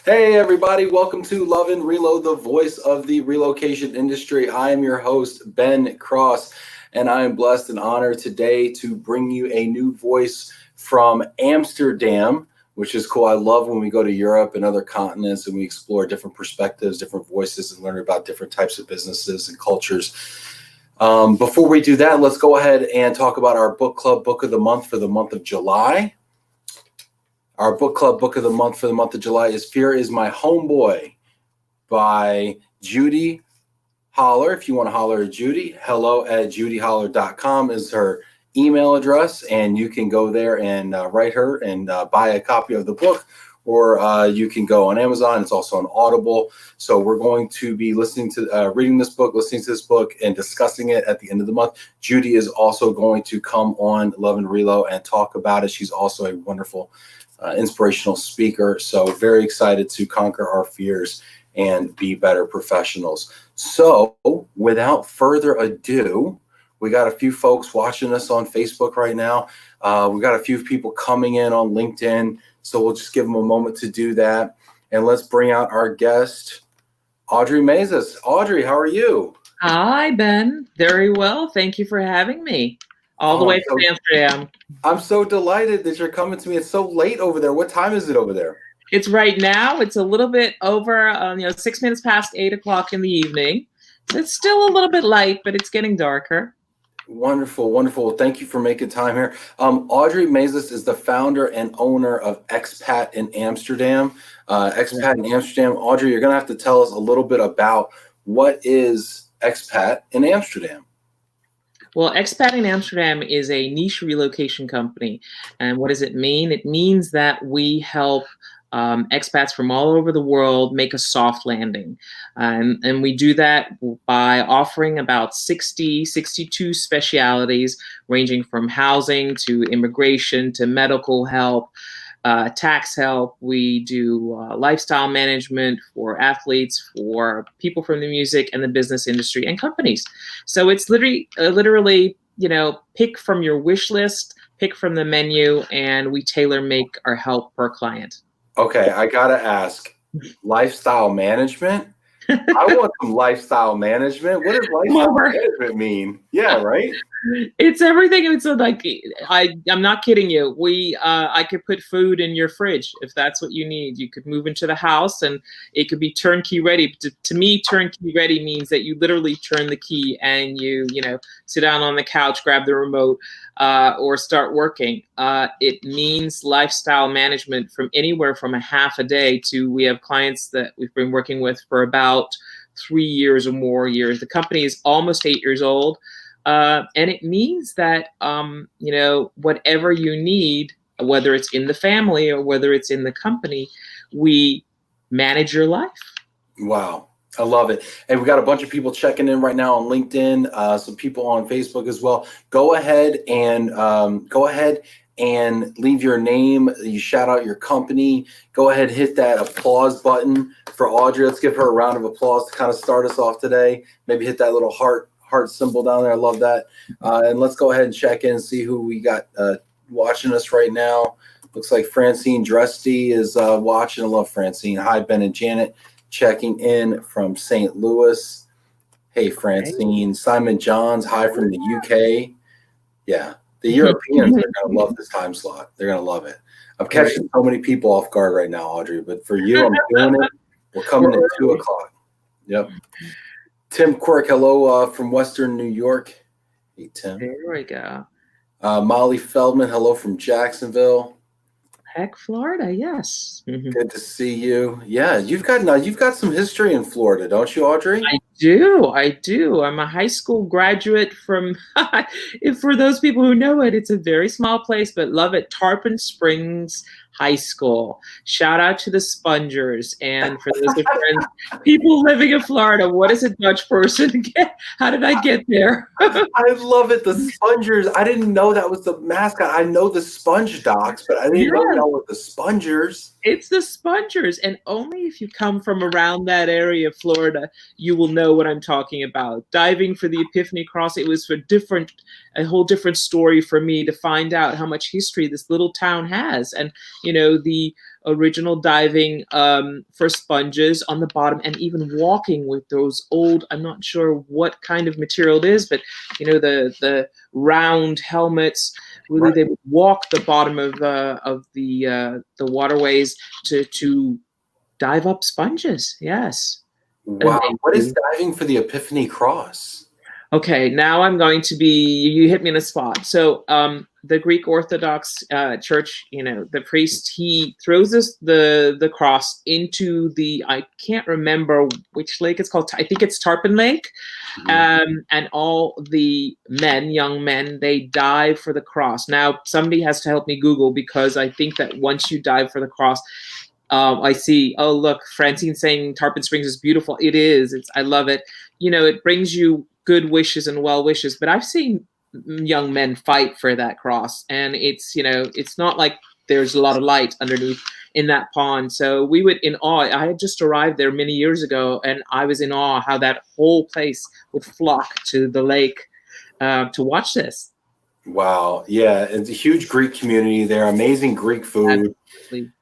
Hey everybody, welcome to Love and Reload, the voice of the relocation industry. I am your host, Ben Cross, and I am blessed and honored today to bring you a new voice from Amsterdam, which is cool. I love when we go to Europe and other continents and we explore different perspectives, different voices, and learn about different types of businesses and cultures. Before we do that, let's go ahead and talk about our book club book of the month for the month of July. Our book club book of the month for the month of July is Fear is My Homeboy by Judy Holler. If you want to holler at Judy, hello@judyholler.com is her email address, and you can go there and write her and buy a copy of the book, or you can go on Amazon. It's also on Audible. So we're going to be listening to, reading this book, listening to this book, and discussing it at the end of the month. Judy is also going to come on Love and Reload and talk about it. She's also a wonderful inspirational speaker. So very excited to conquer our fears and be better professionals. So without further ado, we got a few folks watching us on Facebook right now. We got a few people coming in on LinkedIn. So we'll just give them a moment to do that. And let's bring out our guest, Audrey Mezas. Audrey, how are you? Hi, Ben. Very well. Thank you for having me all the way from Amsterdam. I'm so delighted that you're coming to me. It's so late over there. What time is it over there? It's right now. It's a little bit over, 6 minutes past 8 o'clock in the evening. So it's still a little bit light, but it's getting darker. Wonderful, wonderful. Thank you for making time here. Audrey Mezas is the founder and owner of Expat in Amsterdam. Expat in Amsterdam. Audrey, you're going to have to tell us a little bit about what is Expat in Amsterdam. Well, Expat in Amsterdam is a niche relocation company. And what does it mean? It means that we help expats from all over the world make a soft landing. And we do that by offering about 62 specialities, ranging from housing to immigration to medical help, tax help. We do lifestyle management for athletes, for people from the music and the business industry, and companies. So it's literally, pick from your wish list, pick from the menu, and we tailor make our help per client. Okay, I gotta ask, lifestyle management? I want some lifestyle management. What does lifestyle management mean? Yeah, right? It's everything. It's like, I'm not kidding you. I could put food in your fridge if that's what you need. You could move into the house and it could be turnkey ready. To me, turnkey ready means that you literally turn the key and you sit down on the couch, grab the remote, or start working. It means lifestyle management from anywhere from a half a day to, we have clients that we've been working with for about 3 years or more years. The company is almost 8 years old. And it means that, whatever you need, whether it's in the family or whether it's in the company, we manage your life. Wow. I love it. And we got a bunch of people checking in right now on LinkedIn, some people on Facebook as well. Go ahead and leave your name. You shout out your company. Go ahead, hit that applause button for Audrey. Let's give her a round of applause to kind of start us off today. Maybe hit that little heart symbol down there. I love that. And let's go ahead and check in and see who we got watching us right now. Looks like Francine Dresty is watching. I love Francine. Hi, Ben and Janet, checking in from St. Louis. Hey, Francine. Simon Johns, hi from the UK. Yeah, the Europeans are going to love this time slot. They're going to love it. I'm catching so many people off guard right now, Audrey, but for you, I'm doing it. We're coming at 2 o'clock. Yep. Tim Quirk, hello from Western New York. Hey, Tim. There we go. Molly Feldman, hello from Jacksonville. Heck, Florida, yes. Good to see you. Yeah, you've got some history in Florida, don't you, Audrey? I do. I'm a high school graduate from, for those people who know it, it's a very small place, but love it. Tarpon Springs High School. Shout out to the Spongers. And for those friends, people living in Florida, what is a Dutch person get? How did I get there? I love it. The Spongers. I didn't know that was the mascot. I know the Sponge Docs, but I didn't really know what the Spongers. It's the Spongers. And only if you come from around that area of Florida, you will know what I'm talking about. Diving for the Epiphany Cross, it was a whole different story for me to find out how much history this little town has. And, the original diving for sponges on the bottom, and even walking with those old, I'm not sure what kind of material it is, but the round helmets. Really, Right. they would walk the bottom of the waterways to dive up sponges. Yes. Wow. What is Amazing. diving for the Epiphany Cross? Okay, now I'm going to be, you hit me in a spot. So the Greek Orthodox Church, the priest, he throws the cross into the, I can't remember which lake it's called. I think it's Tarpon Lake. And all the men, young men, they dive for the cross. Now, somebody has to help me Google, because I think that once you dive for the cross, I see, oh, look, Francine saying Tarpon Springs is beautiful. It is. I love it. It brings you good wishes and well wishes. But I've seen young men fight for that cross. And it's not like there's a lot of light underneath in that pond. So we would, in awe. I had just arrived there many years ago, and I was in awe how that whole place would flock to the lake to watch this. Wow. Yeah. It's a huge Greek community there. Amazing Greek food. Absolutely.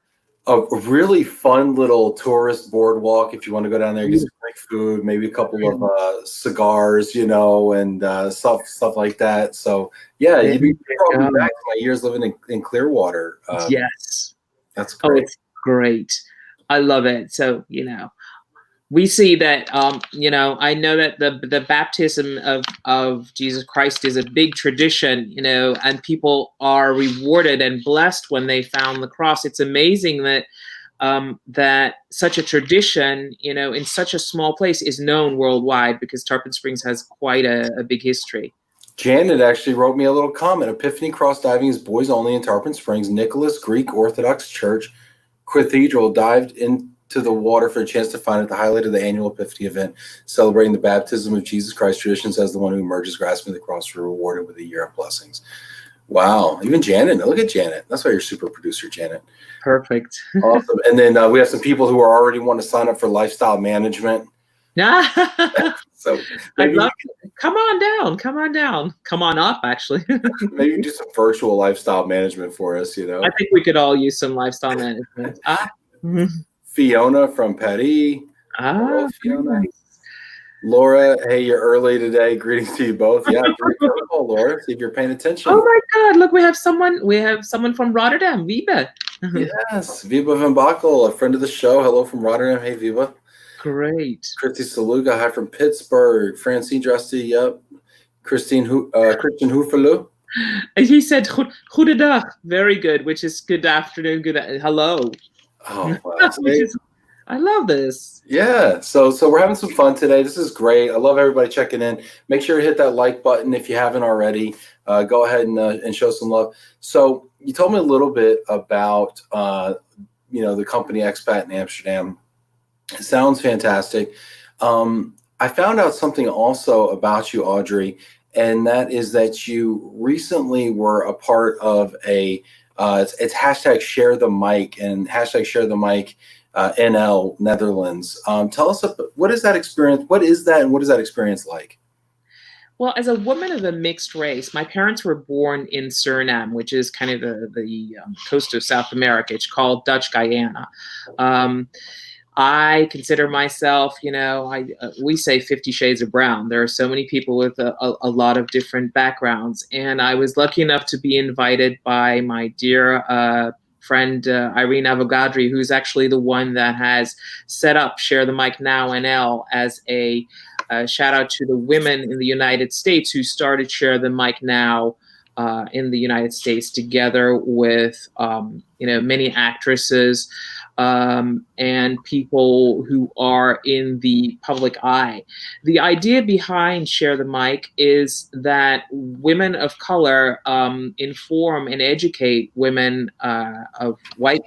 A really fun little tourist boardwalk if you want to go down there, get some Greek food, maybe a couple of cigars, and stuff like that. So yeah, you'd be probably back to my years living in Clearwater. Yes. That's great. Oh, it's great. I love it. So, we see that, I know that the baptism of Jesus Christ is a big tradition, and people are rewarded and blessed when they found the cross. It's amazing that that such a tradition, in such a small place is known worldwide, because Tarpon Springs has quite a big history. Janet actually wrote me a little comment. Epiphany Cross diving is boys only in Tarpon Springs. Nicholas Greek Orthodox Church Cathedral dived into the water for a chance to find it. The highlight of the annual Epiphany event, celebrating the baptism of Jesus Christ. Tradition says the one who emerges grasping the cross were rewarded with a year of blessings. Wow. Even Janet. Look at Janet. That's why you're super producer, Janet. Perfect. Awesome. And then we have some people who are already want to sign up for lifestyle management. So I'd love to. Come on down. Come on down. Come on up, actually. Maybe do some virtual lifestyle management for us, I think we could all use some lifestyle management. Fiona from Paris. Hello, Fiona. Nice. Laura, hey, you're early today. Greetings to you both. Yeah, call, Laura. See if you're paying attention. Oh my God! Look, we have someone from Rotterdam, Viva. Yes, Viva van Bakel, a friend of the show. Hello from Rotterdam. Hey, Viva. Great. Christy Saluga, hi from Pittsburgh. Francine Drusty, yep. Christian Hufelu. He said goedendag. Very good, which is good afternoon, good hello. Oh, wow. I love this. Yeah, so we're having some fun today. This is great. I love everybody checking in. Make sure to hit that like button if you haven't already. Go ahead and show some love. So you told me a little bit about the company Expat in Amsterdam. It sounds fantastic. I found out something also about you, Audrey, and that is that you recently were a part of it's hashtag share the mic and hashtag share the mic NL Netherlands. Tell us, what is that experience? What is that, and what is that experience like? Well, as a woman of a mixed race, my parents were born in Suriname, which is kind of the coast of South America. It's called Dutch Guyana. I consider myself, we say 50 shades of brown. There are so many people with a lot of different backgrounds. And I was lucky enough to be invited by my dear friend Irene Avogadri, who's actually the one that has set up Share the Mic Now NL as a shout out to the women in the United States who started Share the Mic Now in the United States, together with many actresses and people who are in the public eye. The idea behind Share the Mic is that women of color inform and educate women of white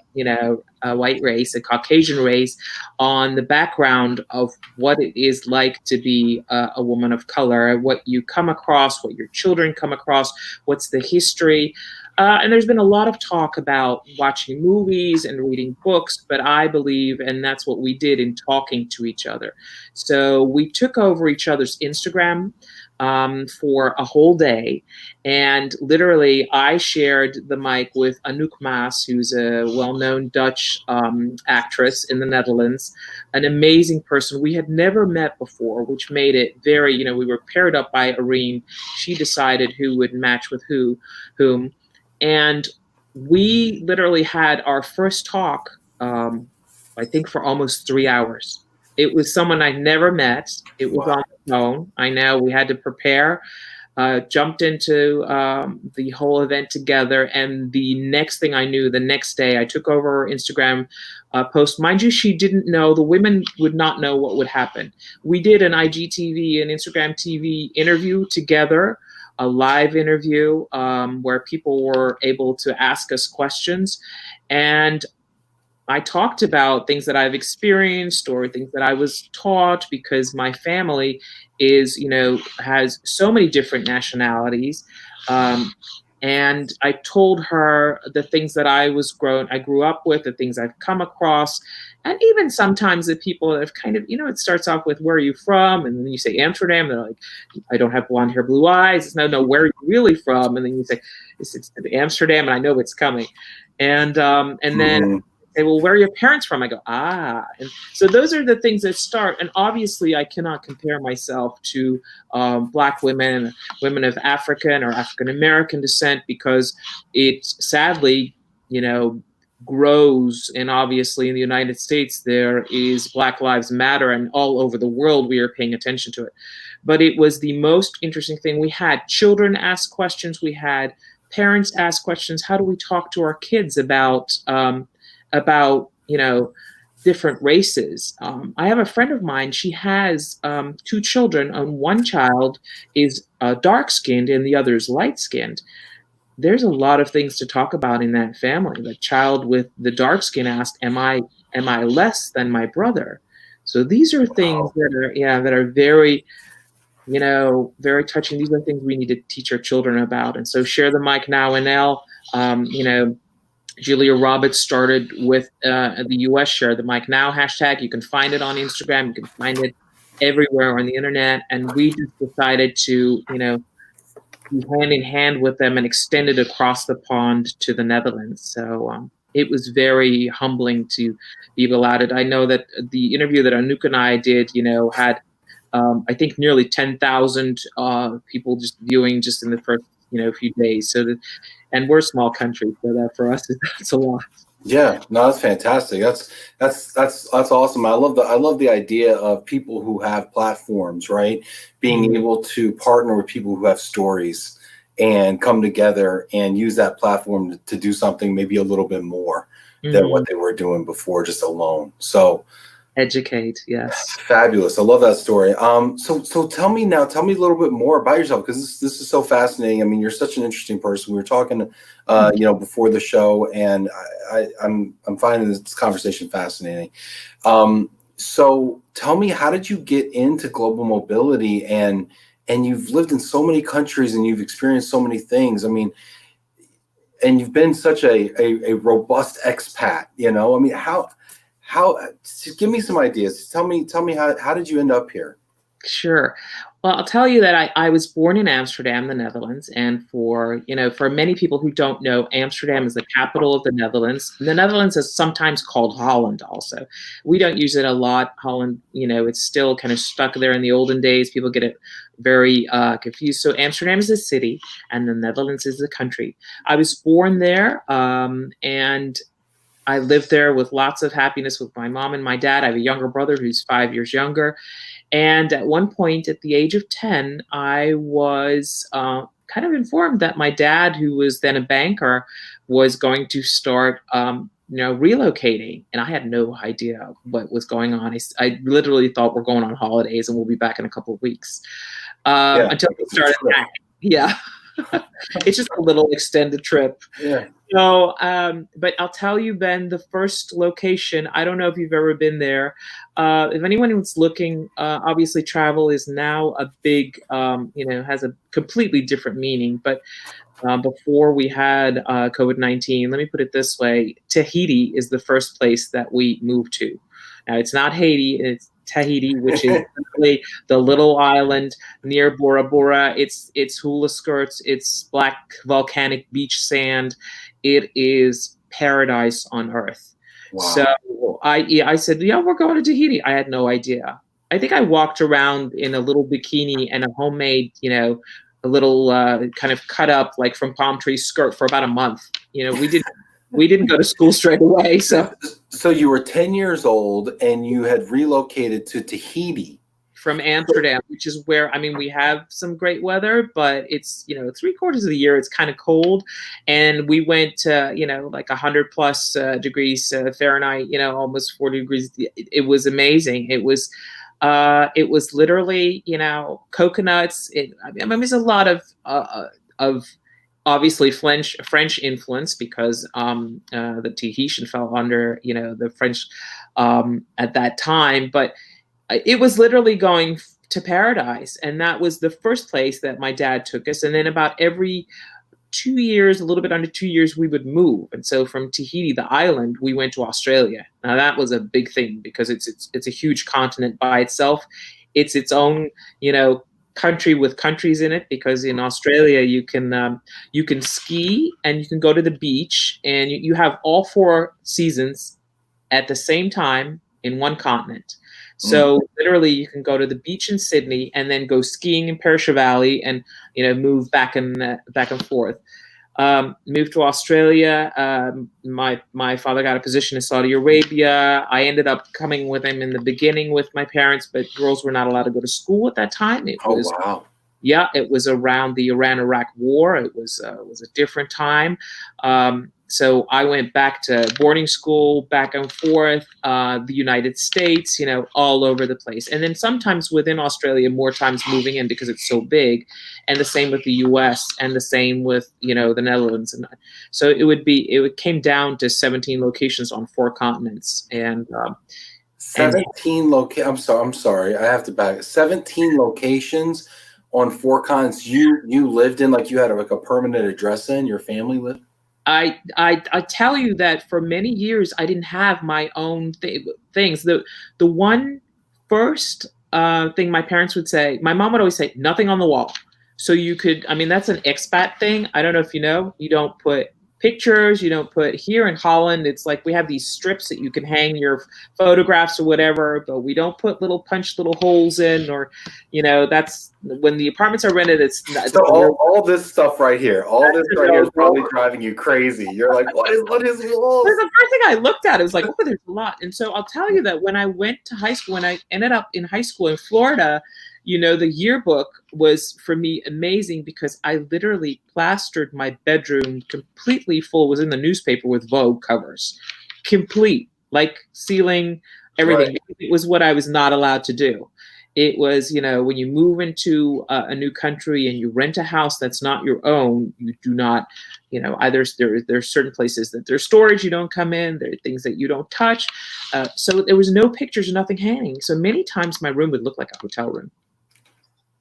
race, a Caucasian race, on the background of what it is like to be a woman of color, what you come across, what your children come across, what's the history. And there's been a lot of talk about watching movies and reading books, but I believe, and that's what we did, in talking to each other. So we took over each other's Instagram. for a whole day. And literally, I shared the mic with Anouk Maas, who's a well-known Dutch actress in the Netherlands, an amazing person. We had never met before, which made it very, we were paired up by Irene. She decided who would match with whom. And we literally had our first talk, I think, for almost 3 hours. It was someone I'd never met. It was on the phone. I know we had to prepare, jumped into the whole event together. And the next thing I knew, the next day, I took over her Instagram post. Mind you, she didn't know, the women would not know what would happen. We did an IGTV and Instagram TV interview together, a live interview where people were able to ask us questions. And I talked about things that I've experienced or things that I was taught, because my family is, has so many different nationalities. And I told her the things that I grew up with, the things I've come across, and even sometimes the people that have kind of, it starts off with, where are you from? And then you say Amsterdam, they're like, I don't have blonde hair, blue eyes. It's, no, where are you really from? And then you say, it's Amsterdam, and I know it's coming. And then say, well, where are your parents from? I go, and so those are the things that start. And obviously, I cannot compare myself to Black women, women of African or African American descent, because it sadly, grows. And obviously, in the United States, there is Black Lives Matter, and all over the world, we are paying attention to it. But it was the most interesting thing. We had children ask questions. We had parents ask questions. How do we talk to our kids about different races? I have a friend of mine. She has 2 children, and one child is dark skinned and the other is light skinned. There's a lot of things to talk about in that family. The child with the dark skin asked, am I less than my brother? So these are things that are very, very touching. These are things we need to teach our children about. And so share the mic now. And now, Julia Roberts started with the US Share the Mic Now hashtag. You can find it on Instagram. You can find it everywhere on the internet. And we just decided to, be hand in hand with them and extend it across the pond to the Netherlands. So it was very humbling to be allowed it. I know that the interview that Anouk and I did, had, I think, nearly 10,000 people just viewing just in the first, few days. So and we're a small country, so that for us, that's a lot. Yeah, no, that's fantastic. That's awesome. I love the idea of people who have platforms, right? Being able to partner with people who have stories and come together and use that platform to do something maybe a little bit more than what they were doing before, just alone. So educate, yes. Fabulous. I love that story. So tell me a little bit more about yourself, because this is so fascinating. I mean, you're such an interesting person. We were talking, before the show, and I'm finding this conversation fascinating. So tell me, how did you get into global mobility? And you've lived in so many countries and you've experienced so many things. I mean, and you've been such a robust expat, I mean, how give me some ideas. Tell me how did you end up here? Sure. Well, I'll tell you that I was born in Amsterdam, the Netherlands. And for many people who don't know, Amsterdam is the capital of the Netherlands. The Netherlands is sometimes called Holland also. We don't use it a lot. Holland, it's still kind of stuck there in the olden days. People get it very confused. So Amsterdam is a city and the Netherlands is the country. I was born there, and I lived there with lots of happiness with my mom and my dad. I have a younger brother who's 5 years younger. And at one point, at the age of 10, I was kind of informed that my dad, who was then a banker, was going to start, relocating. And I had no idea what was going on. I literally thought we're going on holidays and we'll be back in a couple of weeks. Until it started happening. Yeah. It's just a little extended trip. Yeah. So, but I'll tell you, Ben, the first location, I don't know if you've ever been there. If anyone was looking, obviously travel is now a big, has a completely different meaning. But before we had COVID-19, let me put it this way, Tahiti is the first place that we moved to. Now, it's not Haiti, it's Tahiti, which is really the little island near Bora Bora. It's hula skirts, it's black volcanic beach sand. It is paradise on earth. Wow. So I said, yeah, we're going to Tahiti. I had no idea. I think I walked around in a little bikini and a homemade, a little kind of cut up like from palm tree skirt for about a month. We didn't go to school straight away. So you were 10 years old and you had relocated to Tahiti. From Amsterdam, which is where, we have some great weather, but it's, 3/4 of the year, it's kind of cold. And we went to, like 100 plus degrees Fahrenheit, almost 40 degrees. It was amazing. It was literally, coconuts. There's a lot of obviously French influence because the Tahitian fell under, the French at that time, but it was literally going to paradise. And that was the first place that my dad took us. And then about every 2 years, a little bit under 2 years, we would move. And so from Tahiti, the island, we went to Australia. Now that was a big thing because it's a huge continent by itself. It's its own, country with countries in it, because in Australia you can ski and you can go to the beach, and you have all 4 seasons at the same time in one continent. So literally you can go to the beach in Sydney and then go skiing in Perisher Valley and, move back and forth. Moved to Australia. My father got a position in Saudi Arabia. I ended up coming with him in the beginning with my parents, but girls were not allowed to go to school at that time. Wow. Yeah, it was around the Iran-Iraq war. It was a different time. So I went back to boarding school, back and forth, the United States, all over the place. And then sometimes within Australia, more times moving in because it's so big. And the same with the US and the same with, the Netherlands. And so it came down to 17 locations on 4 continents. And 17 I'm sorry. I have to back. 17 locations on 4 continents. You lived in, like you had a permanent address in, your family lived? I tell you that for many years I didn't have my own things. The one first thing my parents would say, my mom would always say, nothing on the wall. So you could, that's an expat thing. I don't know if you know, you don't put pictures, you don't put, here in Holland, it's like we have these strips that you can hang your photographs or whatever, but we don't put punch little holes in, or, that's when the apartments are rented. It's so all this stuff right here, is probably driving you crazy. You're like, what is walls? The first thing I looked at, it was like, oh, there's a lot. And so I'll tell you that when I went to high school, when I ended up in high school in Florida, the yearbook was for me amazing because I literally plastered my bedroom completely full. It was in the newspaper with Vogue covers, complete, like ceiling, everything. Right. It was what I was not allowed to do. It was, when you move into a new country and you rent a house that's not your own, you do not, either there's certain places that there's storage, you don't come in, there are things that you don't touch. So there was no pictures, nothing hanging. So many times my room would look like a hotel room.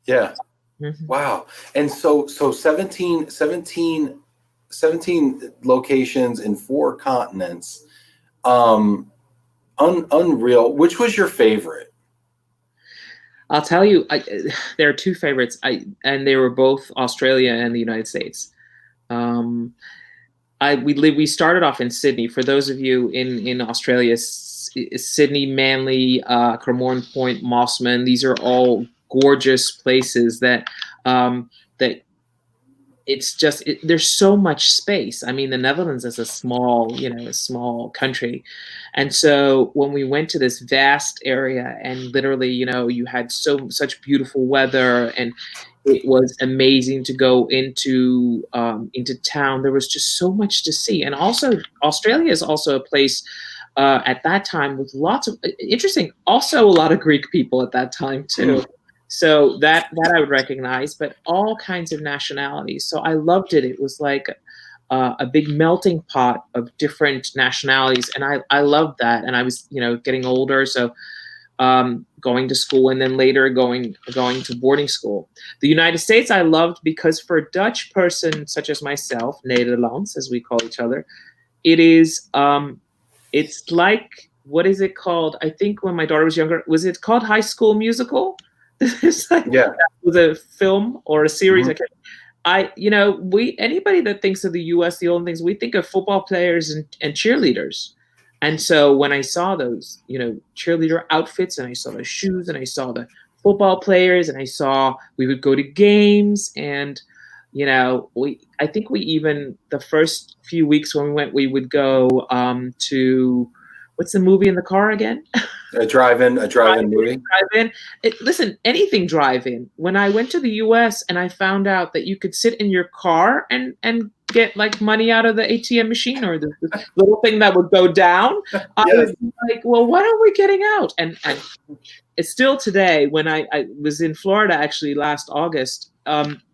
Yeah. Mm-hmm. Wow. And so 17 locations in 4 continents. Unreal. Which was your favorite? I'll tell you, there are 2 favorites. And they were both Australia and the United States. We started off in Sydney. For those of you in Australia, Sydney, Manly, Cremorne Point, Mossman, these are all gorgeous places that it's just, there's so much space. The Netherlands is a small country. And so when we went to this vast area and literally, you had such beautiful weather, and it was amazing to go into town. There was just so much to see. And also Australia is also a place at that time with lots of interesting, also a lot of Greek people at that time too. So that I would recognize, but all kinds of nationalities. So I loved it. It was like a big melting pot of different nationalities. And I loved that. And I was, getting older. So going to school, and then later going to boarding school. The United States I loved because for a Dutch person such as myself, Nederlands, as we call each other, it is, it's like what is it called? I think when my daughter was younger, was it called High School Musical? It's like, Yeah. that was a film or a series. Mhm. Anybody that thinks of the U.S., the old things, we think of football players and cheerleaders. And so when I saw those, cheerleader outfits, and I saw the shoes, and I saw the football players, and I saw we would go to games, and I think we even the first few weeks when we went, we would go to what's the movie in the car again? A drive-in movie. Drive-in. Listen, anything drive-in. When I went to the U.S. and I found out that you could sit in your car and get like money out of the ATM machine or the little thing that would go down, I was like, well, what are we getting out? And it's still today. When I was in Florida actually last August,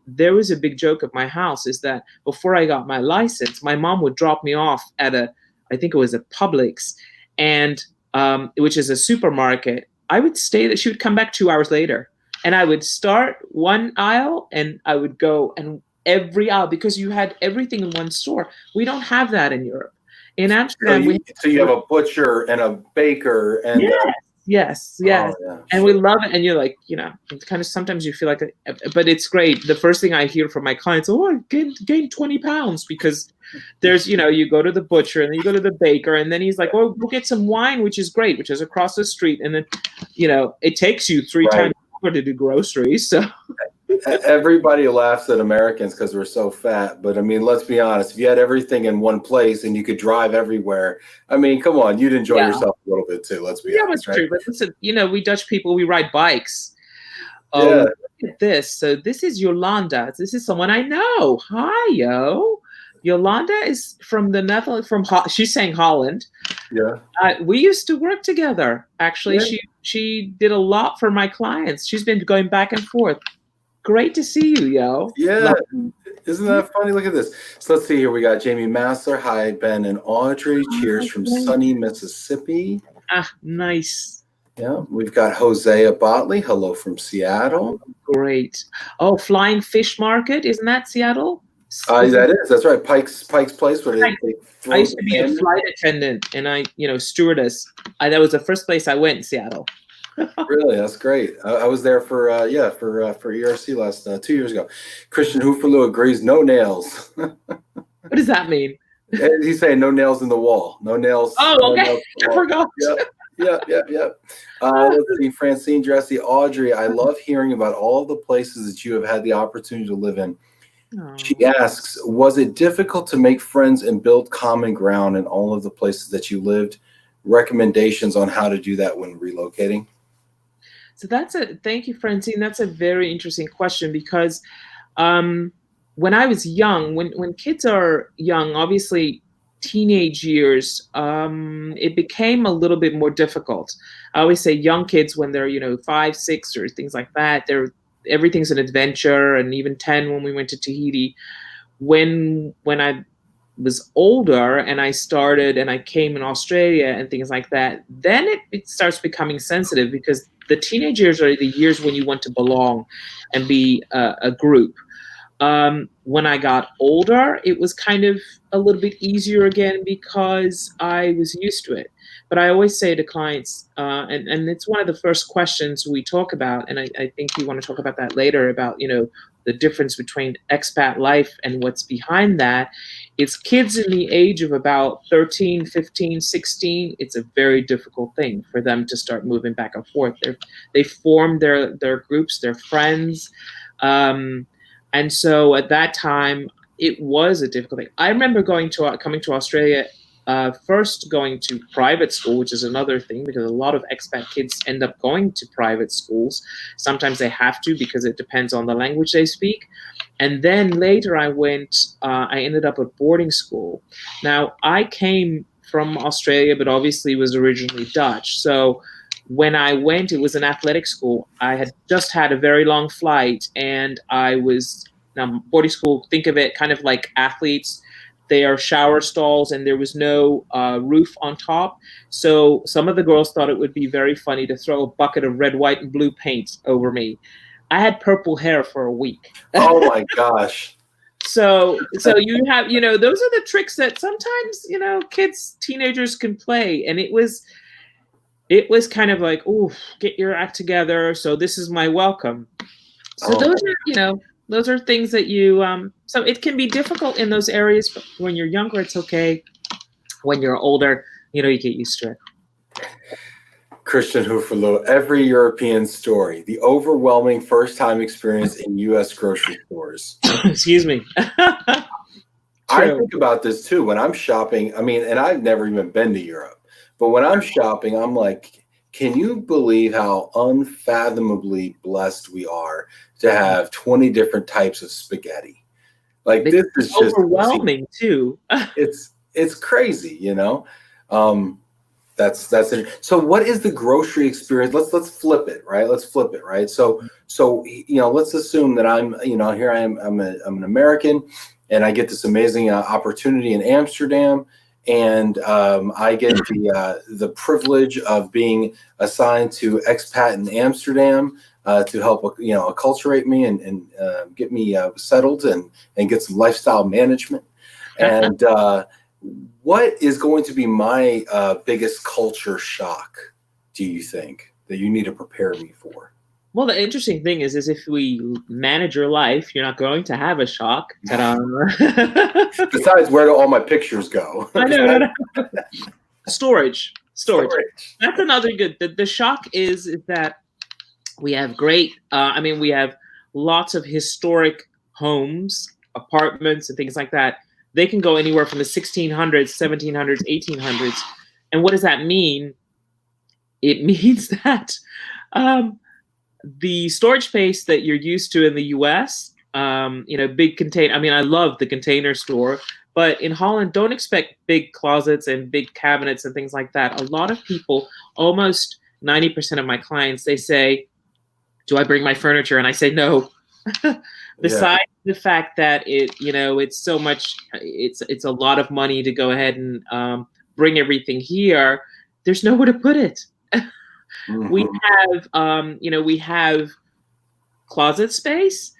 there was a big joke at my house is that before I got my license, my mom would drop me off at I think it was a Publix, and which is a supermarket. I would stay there. She would come back 2 hours later, and I would start one aisle and I would go and every aisle, because you had everything in one store. We don't have that in Europe. In Amsterdam, so you have a butcher and a baker and yes. Oh, yeah, and we love it. And you're like, kind of sometimes you feel like, but it's great. The first thing I hear from my clients, oh, I gained 20 pounds because there's, you go to the butcher and then you go to the baker, and then he's like, oh, go get some wine, which is great, which is across the street. And then, it takes you three times longer to do groceries. So everybody laughs at Americans because we're so fat. But I mean, let's be honest, if you had everything in one place and you could drive everywhere, I mean, come on, you'd enjoy yourself a little bit too. Let's be honest. That's true. But listen, we Dutch people, we ride bikes. Oh, look at this. So this is Yolanda. This is someone I know. Hi, yo. Yolanda is from the Netherlands. She's saying Holland. Yeah. We used to work together. Actually, she did a lot for my clients. She's been going back and forth. Great to see you, yo. Yeah. Isn't that funny? Look at this. So let's see here. We got Jamie Massler. Hi, Ben and Audrey. Cheers from sunny Mississippi. Ah, nice. Yeah. We've got Hosea Botley. Hello from Seattle. Great. Oh, Flying Fish Market. Isn't that Seattle? That is. That's right. Pike's Place. Where they I used to be a flight attendant, and stewardess. That was the first place I went in Seattle. Really, that's great. I was there for ERC last 2 years ago. Christian Hooferlu agrees. No nails. What does that mean? He's saying no nails in the wall. No nails. Oh, okay. I forgot. Yeah. Let's see, Francine Dressy, Audrey. I love hearing about all the places that you have had the opportunity to live in. Aww. She asks, was it difficult to make friends and build common ground in all of the places that you lived? Recommendations on how to do that when relocating? So thank you, Francine. That's a very interesting question, because when I was young, when kids are young, obviously teenage years, it became a little bit more difficult. I always say young kids, when they're 5, 6, or things like that, everything's an adventure. And even 10 when we went to Tahiti. When I was older and I started and I came in Australia and things like that, then it starts becoming sensitive, because the teenage years are the years when you want to belong and be a group. When I got older, it was kind of a little bit easier again, because I was used to it. But I always say to clients, and it's one of the first questions we talk about, and I think you want to talk about that later, about the difference between expat life and what's behind that. It's kids in the age of about 13, 15, 16. It's a very difficult thing for them to start moving back and forth. They form their groups, their friends. And so at that time, it was a difficult thing. I remember coming to Australia, first going to private school, which is another thing, because a lot of expat kids end up going to private schools. Sometimes they have to, because it depends on the language they speak. And then later I ended up at boarding school. Now, I came from Australia, but obviously was originally Dutch. So when I went, it was an athletic school. I had just had a very long flight, and now boarding school, think of it kind of like athletes. They are shower stalls, and there was no roof on top. So some of the girls thought it would be very funny to throw a bucket of red, white, and blue paint over me. I had purple hair for a week. Oh my gosh. So you have, those are the tricks that sometimes, kids, teenagers can play. And it was it was kind of like, oh, get your act together. So this is my welcome. So those are, those are things that you, so it can be difficult in those areas, but when you're younger, it's okay. When you're older, you get used to it. Christian Hooferlo, every European story, the overwhelming first-time experience in U.S. grocery stores. Excuse me. I think about this too when I'm shopping. I mean, and I've never even been to Europe, but when I'm shopping, I'm like, can you believe how unfathomably blessed we are to have 20 different types of spaghetti? Like, this is just overwhelming too. It's crazy, That's it. So what is the grocery experience? Let's flip it, right? Let's flip it, right? So let's assume that I'm, here I am, I'm an American, and I get this amazing opportunity in Amsterdam, and I get the privilege of being assigned to Expat in Amsterdam to help acculturate me and get me settled and get some lifestyle management. And what is going to be my biggest culture shock, do you think, that you need to prepare me for? Well, the interesting thing is if we manage your life, you're not going to have a shock. Besides, where do all my pictures go? I know. Storage. That's another good. The shock is that we have great, we have lots of historic homes, apartments, and things like that. They can go anywhere from the 1600s, 1700s, 1800s. And what does that mean? It means that the storage space that you're used to in the US, big container. I love the Container Store, but in Holland, don't expect big closets and big cabinets and things like that. A lot of people, almost 90% of my clients, they say, do I bring my furniture? And I say, no. Besides the fact that it's so much, it's a lot of money to go ahead and bring everything here. There's nowhere to put it. Mm-hmm. We have closet space,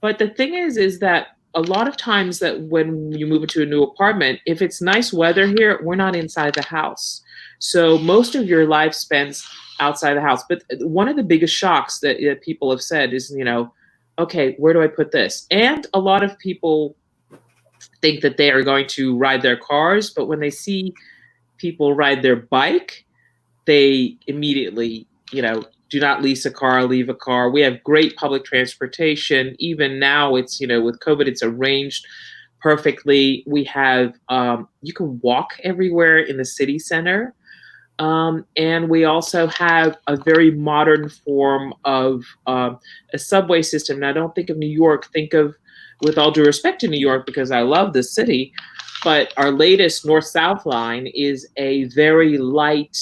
but the thing is that a lot of times that when you move into a new apartment, if it's nice weather here, we're not inside the house. So most of your life spends outside the house. But one of the biggest shocks that people have said is, okay, where do I put this? And a lot of people think that they are going to ride their cars, but when they see people ride their bike, they immediately, do not lease a car, leave a car. We have great public transportation. Even now, it's, with COVID, it's arranged perfectly. We have, you can walk everywhere in the city center. And we also have a very modern form of a subway system. Now, don't think of New York. Think of, with all due respect to New York, because I love the city, but our latest North-South line is a very light,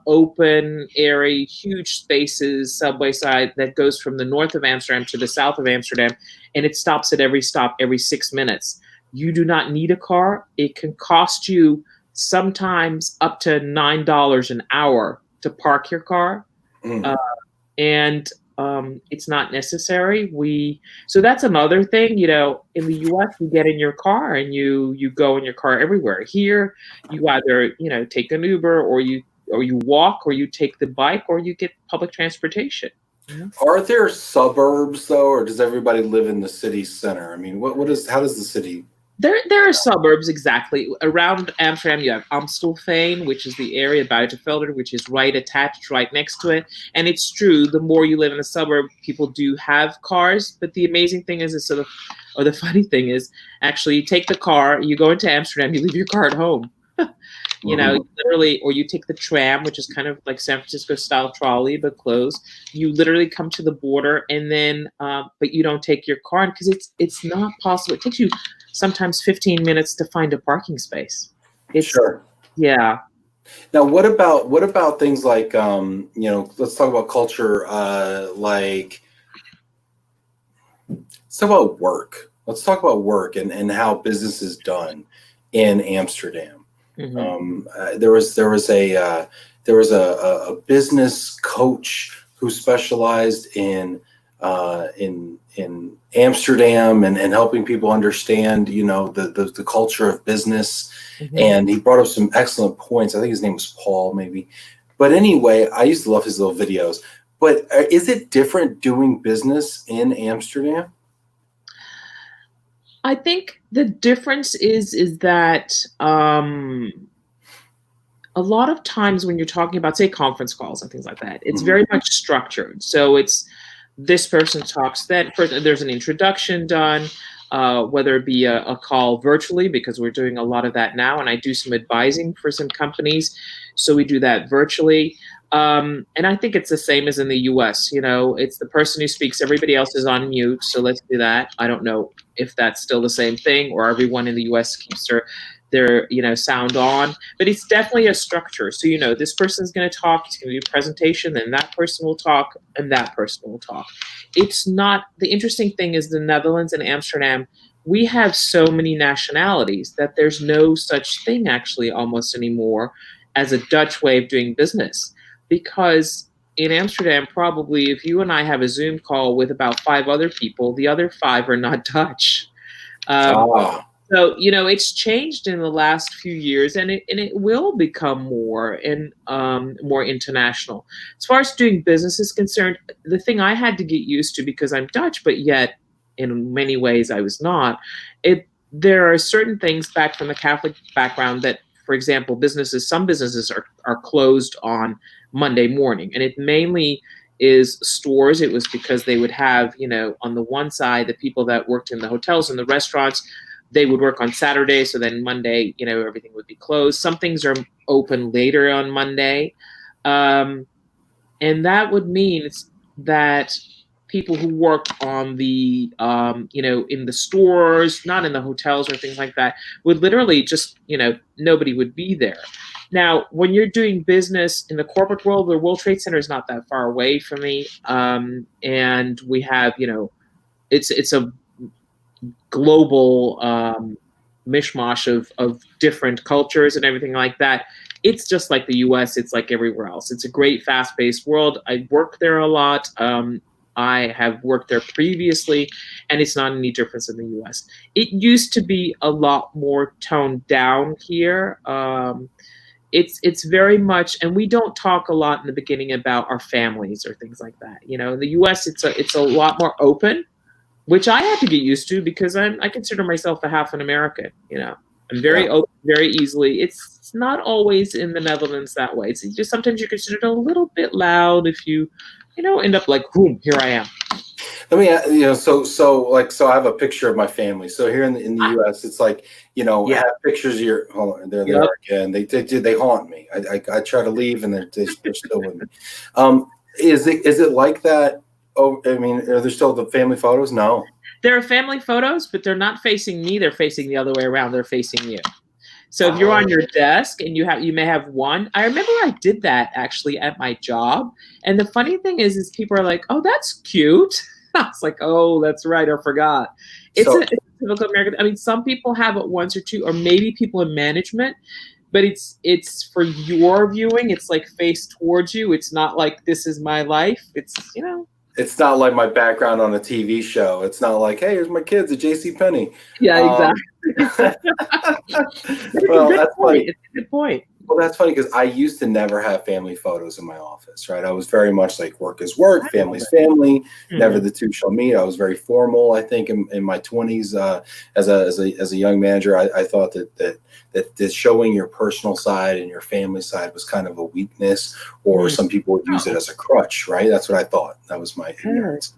open area, huge spaces, subway side that goes from the north of Amsterdam to the south of Amsterdam, and it stops at every stop every 6 minutes. You do not need a car. It can cost you sometimes up to $9 an hour to park your car. And it's not necessary. So that's another thing, in the US, you get in your car and you go in your car everywhere. Here, you either, take an Uber or you walk or you take the bike or you get public transportation. Are there suburbs though, or does everybody live in the city center? How does the city? There are suburbs, exactly. Around Amsterdam, you have Amstelveen, which is the area, Buitenvelder, which is right next to it. And it's true, the more you live in a suburb, people do have cars. But the amazing thing is, the funny thing is, actually, you take the car, you go into Amsterdam, you leave your car at home. Literally, or you take the tram, which is kind of like San Francisco style trolley, but closed. You literally come to the border, and then, but you don't take your car in because it's not possible. It takes you sometimes 15 minutes to find a parking space. Sure. Yeah. Now, what about things like, let's talk about culture. Let's talk about work. Let's talk about work and how business is done in Amsterdam. Mm-hmm. There was a business coach who specialized in Amsterdam and helping people understand, the culture of business. Mm-hmm. And he brought up some excellent points. I think his name was Paul, maybe. But anyway, I used to love his little videos. But is it different doing business in Amsterdam? I think the difference is that a lot of times when you're talking about, say, conference calls and things like that, it's very much structured. So it's this person talks to that person. There's an introduction done, whether it be a call virtually, because we're doing a lot of that now, and I do some advising for some companies, so we do that virtually. And I think it's the same as in the US. You know, it's the person who speaks, everybody else is on mute, so let's do that. I don't know if that's still the same thing, or everyone in the US keeps their sound on, but it's definitely a structure. So this person's going to talk, it's going to do a presentation, then that person will talk, and that person will talk. It's not, the interesting thing is the Netherlands and Amsterdam, we have so many nationalities that there's no such thing actually almost anymore as a Dutch way of doing business. Because in Amsterdam, probably if you and I have a Zoom call with about 5 other people, the other 5 are not Dutch. So, it's changed in the last few years, and it will become more and more international. As far as doing business is concerned, the thing I had to get used to, because I'm Dutch, but yet in many ways I was not, there are certain things back from the Catholic background that, for example, some businesses are closed on Monday morning, and it mainly is stores. It was because they would have, on the one side, the people that worked in the hotels and the restaurants, they would work on Saturday, so then Monday, everything would be closed. Some things are open later on Monday. And that would mean that people who work on the, in the stores, not in the hotels or things like that, would literally just, nobody would be there. Now, when you're doing business in the corporate world, the World Trade Center is not that far away from me. And we have, it's a global mishmash of different cultures and everything like that. It's just like the US, it's like everywhere else. It's a great fast-paced world. I work there a lot. I have worked there previously, and it's not any different in the US. It used to be a lot more toned down here. It's very much, and we don't talk a lot in the beginning about our families or things like that. In the US, it's a lot more open, which I had to get used to because I consider myself a half an American. I'm very open, very easily. It's not always in the Netherlands that way. It's just sometimes you're considered a little bit loud if you, end up like, boom, here I am. Let me, so I have a picture of my family. So here in the U.S., it's like, I have pictures of your. Hold on, there they are again. They haunt me. I try to leave, and they're still with me. Is it like that? Oh, I mean, are there still the family photos? No. There are family photos, but they're not facing me. They're facing the other way around. They're facing you. So if you're on your desk and you may have one. I remember I did that actually at my job. And the funny thing is people are like, "Oh, that's cute." I was like, "Oh, that's right. I forgot." It's a typical American. I mean, some people have it once or two, or maybe people in management. But it's for your viewing. It's like face towards you. It's not like this is my life. It's It's not like my background on a TV show. It's not like, hey, here's my kids at JCPenney. Yeah, exactly. Well, that's funny. It's a good point. Well, that's funny because I used to never have family photos in my office, right? I was very much like work is work, family's family, never the two shall meet. I was very formal, I think, in my 20s. As a young manager, I thought that showing your personal side and your family side was kind of a weakness, or some people would use it as a crutch, right? That's what I thought. That was my ignorance.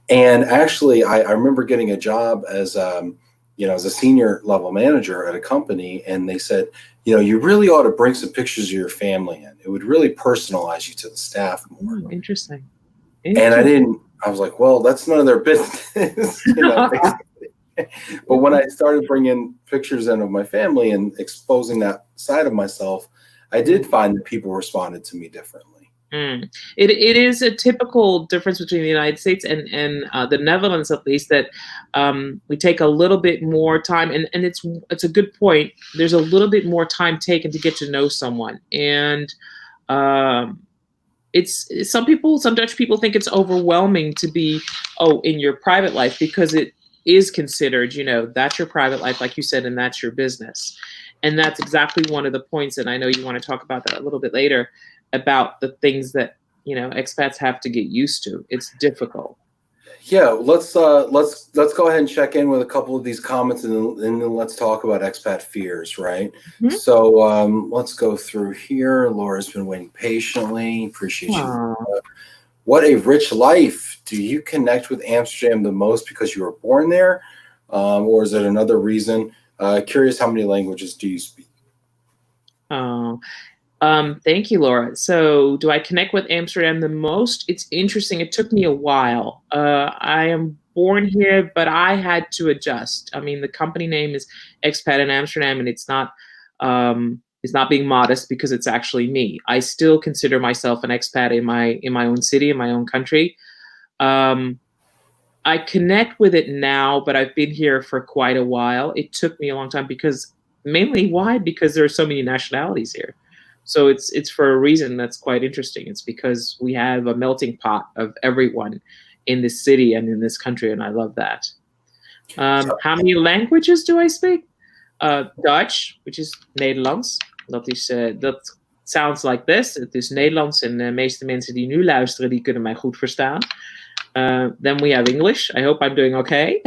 And actually, I remember getting a job as as a senior level manager at a company, and they said, you really ought to bring some pictures of your family in. It would really personalize you to the staff more. Interesting. And I was like, well, that's none of their business. But when I started bringing pictures in of my family and exposing that side of myself, I did find that people responded to me differently. It is a typical difference between the United States and the Netherlands, at least, that we take a little bit more time, and it's a good point. There's a little bit more time taken to get to know someone, and it's some Dutch people think it's overwhelming to be in your private life, because it is considered, that's your private life, like you said, and that's your business. And that's exactly one of the points, and I know you want to talk about that a little bit later. about the things that, you know, expats have to get used to. It's difficult. Yeah, let's go ahead and check in with a couple of these comments, and then let's talk about expat fears, right? Mhm. So let's go through here. Laura's been waiting patiently. Appreciate you. What a rich life. Do you connect with Amsterdam the most because you were born there, or is it another reason? Curious, how many languages do you speak? Thank you, Laura. So, do I connect with Amsterdam the most? It's interesting. It took me a while. I am born here, but I had to adjust. I mean, the company name is Expat in Amsterdam, and it's not being modest because it's actually me. I still consider myself an expat in my own city, in my own country. I connect with it now, but I've been here for quite a while. It took me a long time because mainly why? Because there are so many nationalities here. So it's for a reason that's quite interesting. It's because we have a melting pot of everyone in this city and in this country, and I love that. How many languages do I speak? Dutch, which is Nederlands. Dat sounds like this. Het is Nederlands en de meeste mensen die nu luisteren, die kunnen mij goed verstaan. Then we have English. I hope I'm doing okay.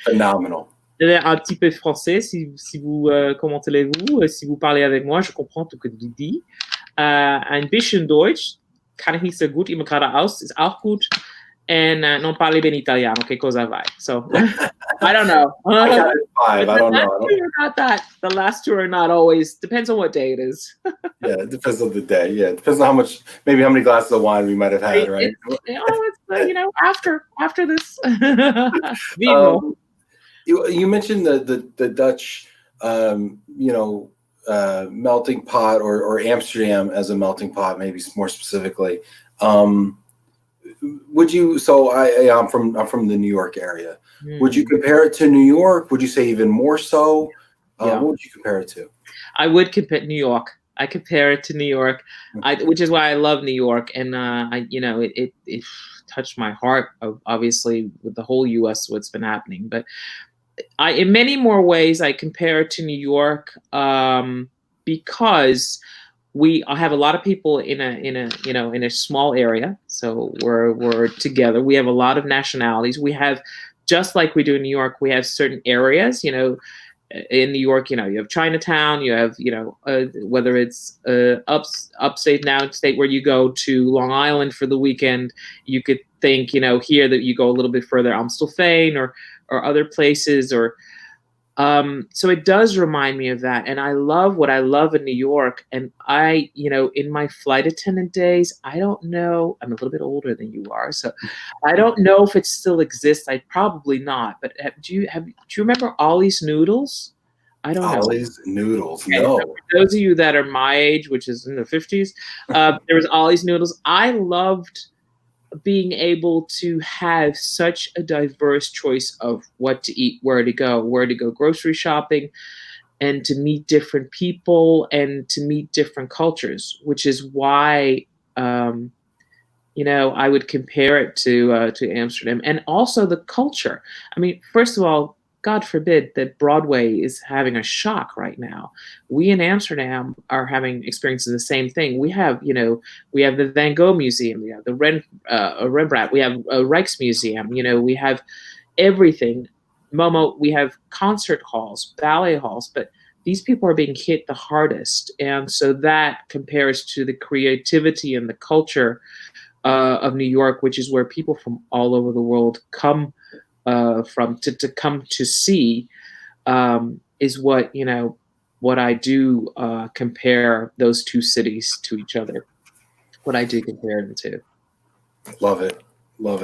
Phenomenal. Un petit peu français, si vous, comment allez-vous? Si vous parlez avec moi, je comprends tout ce que vous dites. Ein bisschen Deutsch, kann ich nicht so gut, immer geradeaus, ist auch gut. And non parle ben italiano, che cosa vai? So, I don't know. I got it 5. I don't know. Not that. The last two are not always, depends on what day it is. Yeah, it depends on the day. Yeah, it depends on how much, maybe how many glasses of wine we might have had, right? It's you know, after this. You mentioned the Dutch, you know, melting pot, or Amsterdam as a melting pot, maybe more specifically. Would you? So I'm from the New York area. Would you compare it to New York? Would you say even more so? Yeah. What would you compare it to? I would compare New York. I compare it to New York, which is why I love New York. And it touched my heart, obviously, with the whole U.S. what's been happening. But in many more ways, I compare it to New York because we have a lot of people in a small area. So we're together. We have a lot of nationalities. We have, just like we do in New York, we have certain areas, you know. In New York, you know, you have Chinatown, you have, you know, whether it's upstate, downstate, where you go to Long Island for the weekend, you could think, you know, here that you go a little bit further, Amstelveen or other places, or so it does remind me of that. And I love what I love in New York. And I, you know, in my flight attendant days, I don't know, I'm a little bit older than you are, so I don't know if it still exists. I probably not. But do you remember Ollie's Noodles? I don't know. Ollie's Noodles, okay, no. So for those of you that are my age, which is in the 50s, there was Ollie's Noodles. I loved being able to have such a diverse choice of what to eat, where to go grocery shopping, and to meet different people and to meet different cultures, which is why, you know, I would compare it to Amsterdam. And also the culture. I mean, first of all, God forbid that Broadway is having a shock right now. We in Amsterdam are experiencing the same thing. We have, you know, we have the Van Gogh Museum, we have the Rembrandt, we have a Rijksmuseum, you know, we have everything. Momo, we have concert halls, ballet halls, but these people are being hit the hardest. And so that compares to the creativity and the culture of New York, which is where people from all over the world come from to come to see, is what, you know, what I do compare those two cities to each other. What I do compare them to. Love it,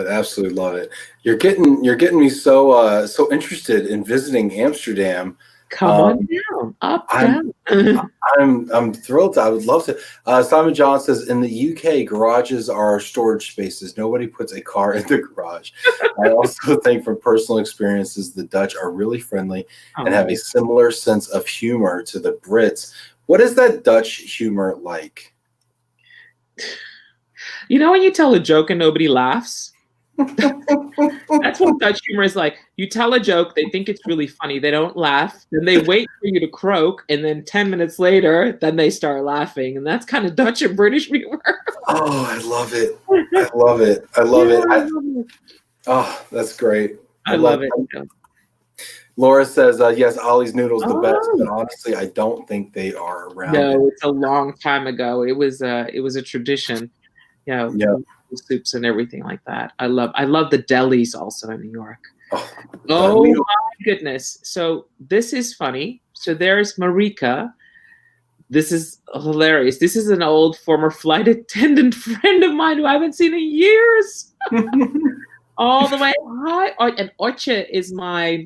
absolutely love it. You're getting me so interested in visiting Amsterdam. Come on down, down. I'm thrilled. I would love to. Simon John says, in the UK, garages are storage spaces. Nobody puts a car in the garage. I also think from personal experiences, the Dutch are really friendly and have a similar sense of humor to the Brits. What is that Dutch humor like? You know when you tell a joke and nobody laughs? That's what Dutch humor is like. You tell a joke, they think it's really funny, they don't laugh, then they wait for you to croak, and then 10 minutes later, then they start laughing. And that's kind of Dutch and British humor. Oh, I love it. I love it. I love Yeah, it. I love it. Oh, that's great. I love it. Yeah. Laura says, yes, Ollie's Noodles the best, Oh. but honestly, I don't think they are around. No, it's a long time ago. It was a tradition. Yeah, soups and everything like that. I love the delis also in New York. Oh my goodness. So this is funny. So there's Marika. This is hilarious. This is an old former flight attendant friend of mine who I haven't seen in years. All the way. Hi. And Oche is my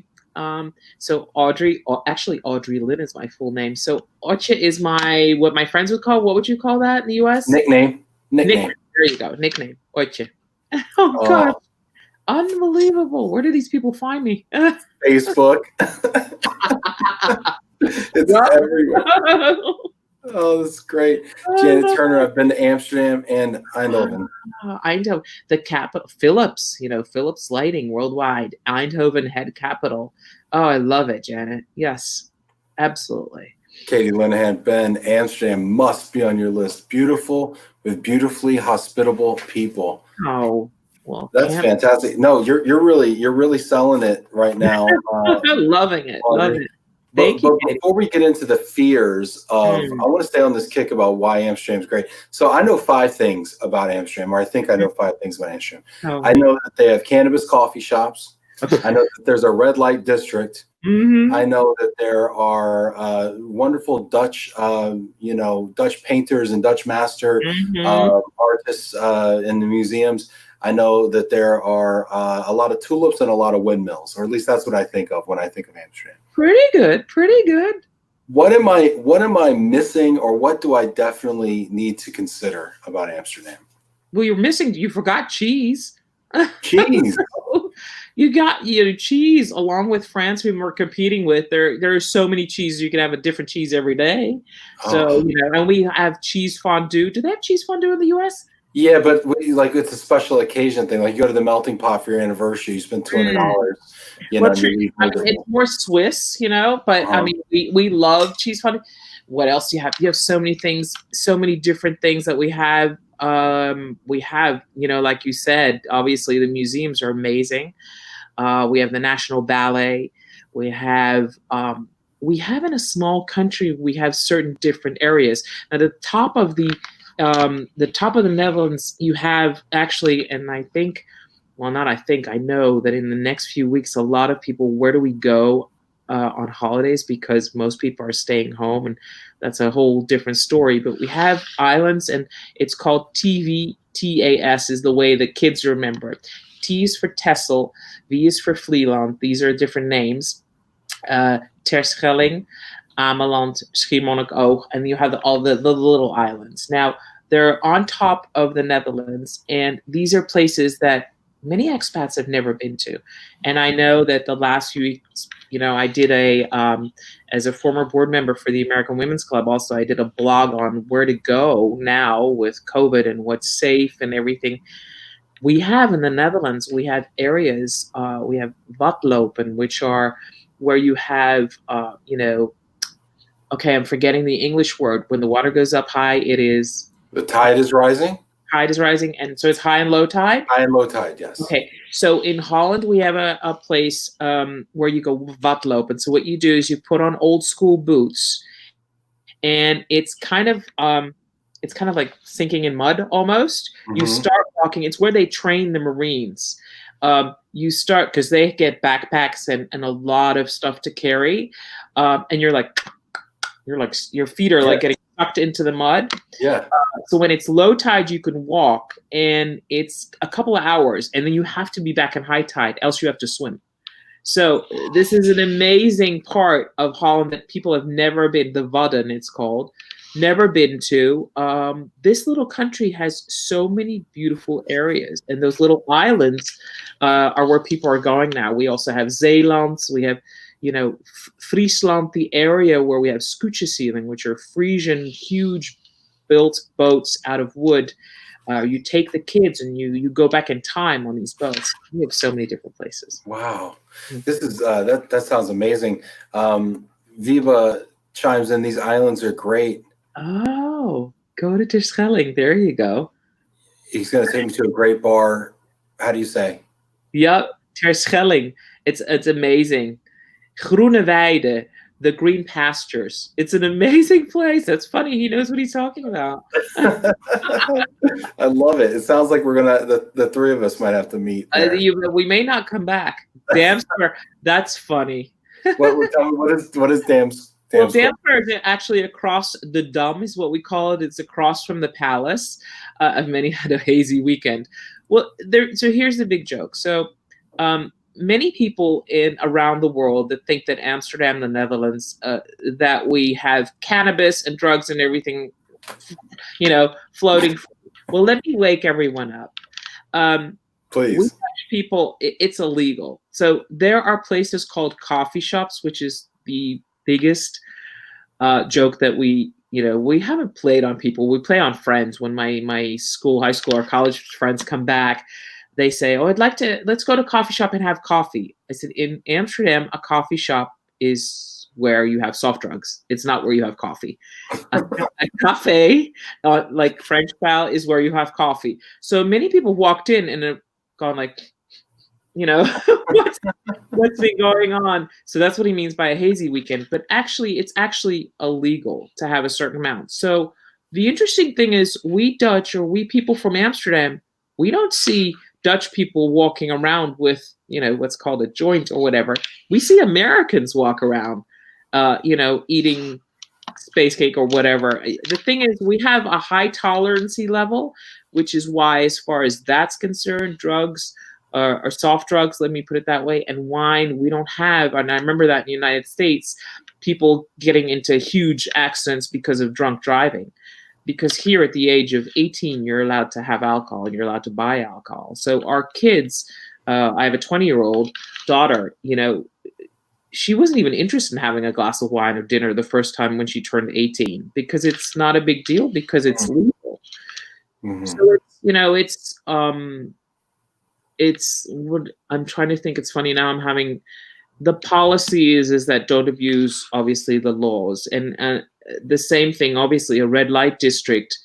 so Audrey, or actually Audrey Lynn is my full name. So Oche is what my friends would call, what would you call that in the US? Nickname. There you go. Nickname. Oche. Oh God. Unbelievable. Where do these people find me? Facebook. It's everywhere. Oh, that's great. Janet Turner, I've been to Amsterdam and Eindhoven. Eindhoven, the capital. Philips, Philips Lighting worldwide. Eindhoven head capital. Oh, I love it, Janet. Yes, absolutely. Katie Linehan, Ben, Amsterdam must be on your list. Beautiful with beautifully hospitable people. Oh, well, that's fantastic. No, you're really selling it right now. Loving it. Loving it. But before we get into the fears of, I want to stay on this kick about why Amsterdam's great. So I know 5 things about Amsterdam, or I think I know 5 things about Amsterdam. I know that they have cannabis coffee shops. I know that there's a red light district. I know that there are wonderful Dutch, Dutch painters and Dutch master artists in the museums. I know that there are a lot of tulips and a lot of windmills, or at least that's what I think of when I think of Amsterdam. Pretty good. Pretty good. What am I missing, or what do I definitely need to consider about Amsterdam? Well, you forgot cheese. Cheese. You got cheese along with France, whom we're competing with. There are so many cheeses. You can have a different cheese every day. So and we have cheese fondue. Do they have cheese fondue in the US? Yeah, but it's a special occasion thing. Like you go to the melting pot for your anniversary, you spend $200. It's more Swiss, but I mean, we love cheese fondue. What else do you have? You have so many things, so many different things that we have. Like you said, obviously the museums are amazing. We have the National Ballet. We have in a small country, we have certain different areas. Now, the top of the Netherlands, you have actually, and I know that in the next few weeks, a lot of people, where do we go on holidays? Because most people are staying home, and that's a whole different story. But we have islands, and it's called TVTAS is the way the kids remember it. T is for Texel, V is for Vlieland. These are different names. Terschelling, Ameland, Schiermonnikoog, and you have all the little islands. Now, they're on top of the Netherlands, and these are places that many expats have never been to. And I know that the last few weeks, I did as a former board member for the American Women's Club, also I did a blog on where to go now with COVID and what's safe and everything. We have in the Netherlands, we have areas, we have Watlopen, which are where you have, okay, I'm forgetting the English word. When the water goes up high, it is... The tide is rising? Tide is rising, and so it's high and low tide? High and low tide, yes. Okay, so in Holland, we have a place where you go Watlopen. So what you do is you put on old school boots, and it's kind of like sinking in mud almost. You start walking. It's where they train the Marines. You start, because they get backpacks and a lot of stuff to carry, and your feet are like getting sucked into the mud. Yeah. So when it's low tide, you can walk, and it's a couple of hours, and then you have to be back in high tide, else you have to swim. So this is an amazing part of Holland that people have never been. The Wadden, it's called. Never been to. This little country has so many beautiful areas, and those little islands are where people are going now. We also have Zeeland. We have, Friesland, the area where we have scootjeseiling, which are Frisian huge built boats out of wood. You take the kids and you go back in time on these boats. We have so many different places. Wow, this is that sounds amazing. Viva chimes in. These islands are great. Oh, go to Terschelling. There you go. He's going to take me to a great bar. How do you say? Yep, Terschelling. It's amazing. Groene Weide, the green pastures. It's an amazing place. That's funny. He knows what he's talking about. I love it. It sounds like we're gonna the three of us might have to meet there. We may not come back. Damster. That's funny. What is Damster? Well, Damster is actually across the Dam, is what we call it. It's across from the palace. Many had a hazy weekend. Well, so here's the big joke. So many people around the world that think that Amsterdam, the Netherlands, that we have cannabis and drugs and everything, floating. Well, let me wake everyone up. Please. We touch people, it's illegal. So there are places called coffee shops, which is the biggest joke that we haven't played on people. We play on friends. When my school, high school, or college friends come back, they say, "Oh, let's go to a coffee shop and have coffee." I said, in Amsterdam, a coffee shop is where you have soft drugs. It's not where you have coffee. A cafe, like French style, is where you have coffee. So many people walked in and have gone like, what's been going on? So that's what he means by a hazy weekend. But actually, it's actually illegal to have a certain amount. So the interesting thing is, we Dutch, or we people from Amsterdam, we don't see Dutch people walking around with, what's called a joint or whatever. We see Americans walk around, eating space cake or whatever. The thing is, we have a high tolerancy level, which is why, as far as that's concerned, drugs, or soft drugs, let me put it that way, and wine, we don't have. And I remember that in the United States, people getting into huge accidents because of drunk driving. Because here at the age of 18, you're allowed to have alcohol and you're allowed to buy alcohol. So our kids, I have a 20-year-old daughter, she wasn't even interested in having a glass of wine or dinner the first time when she turned 18, because it's not a big deal, because it's legal. Mm-hmm. So it's what I'm trying to think. It's funny now. I'm having the policy is that don't abuse, obviously, the laws, and the same thing. Obviously, a red light district,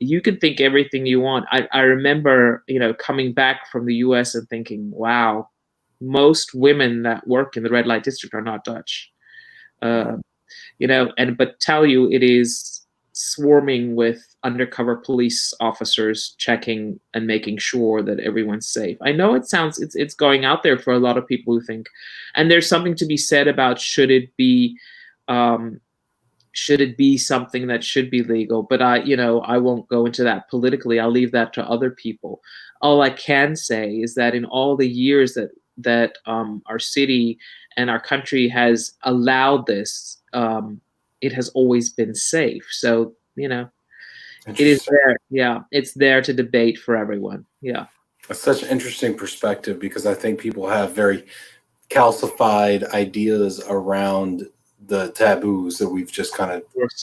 you can think everything you want. I remember, coming back from the U.S. and thinking, wow, most women that work in the red light district are not Dutch, but tell you it is swarming with undercover police officers checking and making sure that everyone's safe. I know it's going out there for a lot of people who think, and there's something to be said about should it be something that should be legal, but I won't go into that politically. I'll leave that to other people. All I can say is that in all the years that our city and our country has allowed this, it has always been safe. So, it is there. Yeah, it's there to debate for everyone. Yeah. That's such an interesting perspective, because I think people have very calcified ideas around the taboos that we've just kind of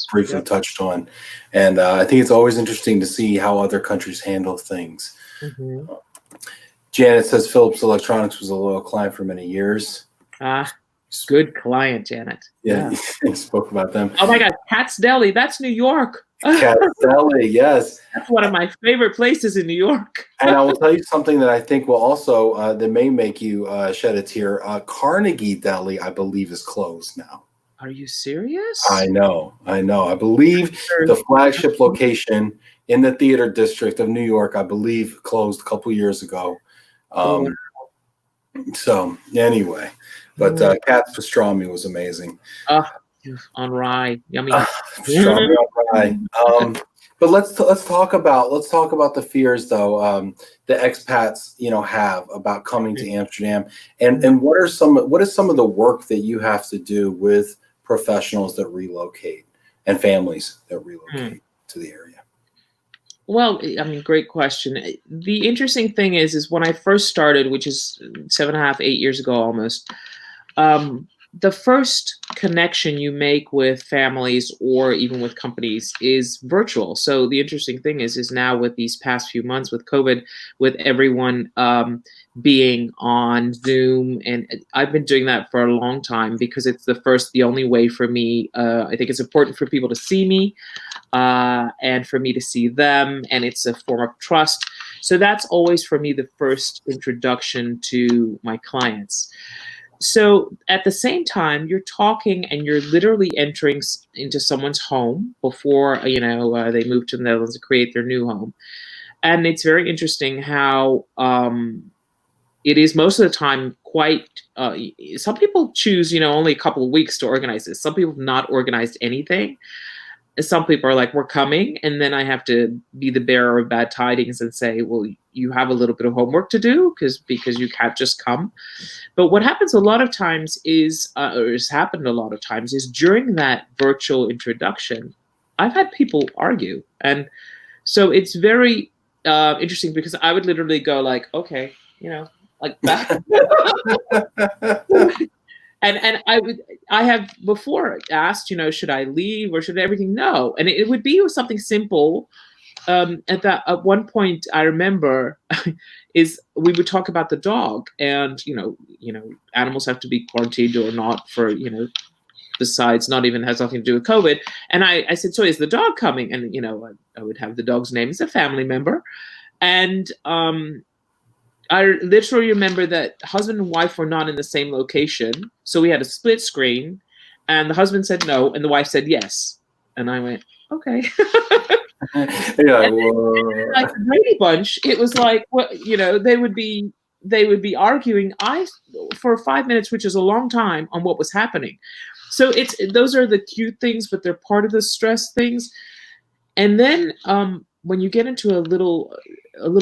briefly touched on. And I think it's always interesting to see how other countries handle things. Mm-hmm. Janet says Philips Electronics was a loyal client for many years. Good client, Janet. Yeah. You spoke about them. Oh my God, Pat's Deli. That's New York. Pat's Deli, yes. That's one of my favorite places in New York. And I will tell you something that I think will also, that may make you shed a tear. Carnegie Deli, I believe, is closed now. Are you serious? I know. I believe the flagship location in the theater district of New York, I believe, closed a couple years ago. So anyway, but Cat's pastrami was amazing. On rye, yummy. Pastrami on rye. But let's talk about the fears, though, the expats have about coming to Amsterdam, and what is some of the work that you have to do with professionals that relocate and families that relocate to the area? Well, great question. The interesting thing is when I first started, which is 7.5, 8 years ago almost, the first connection you make with families or even with companies is virtual. So the interesting thing is now with these past few months with COVID, with everyone being on Zoom, and I've been doing that for a long time because it's the only way for me. I think it's important for people to see me and for me to see them, and it's a form of trust. So that's always for me the first introduction to my clients. So at the same time, you're talking and you're literally entering into someone's home before, they move to the Netherlands to create their new home. And it's very interesting how it is most of the time quite, some people choose, only a couple of weeks to organize this. Some people have not organized anything. Some people are like, we're coming, and then I have to be the bearer of bad tidings and say, well, you have a little bit of homework to do because you can't just come. But what happens a lot of times is, or has happened a lot of times, is during that virtual introduction, I've had people argue. And so it's very interesting because I would literally go like, okay, like that. And I have before asked, should I leave or should everything? No. And it would be something simple. At one point I remember is we would talk about the dog and, animals have to be quarantined or not for, besides not even has nothing to do with COVID. And I said, so is the dog coming? And, I would have the dog's name as a family member. And, I literally remember that husband and wife were not in the same location. So we had a split screen and the husband said no and the wife said yes. And I went, okay. Yeah, like the Brady Bunch, it was like, well, they would be arguing for 5 minutes, which is a long time, on what was happening. So those are the cute things, but they're part of the stress things. And then when you get into a little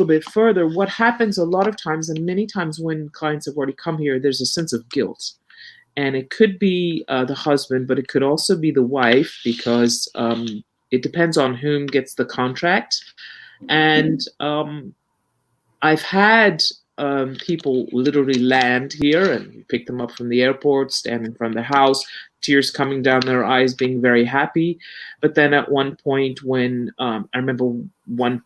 bit further, what happens a lot of times, and many times when clients have already come here, there's a sense of guilt. And it could be the husband, but it could also be the wife, because it depends on whom gets the contract. And I've had people literally land here and pick them up from the airport, stand in front of the house, tears coming down their eyes, being very happy. But then at one point when I remember when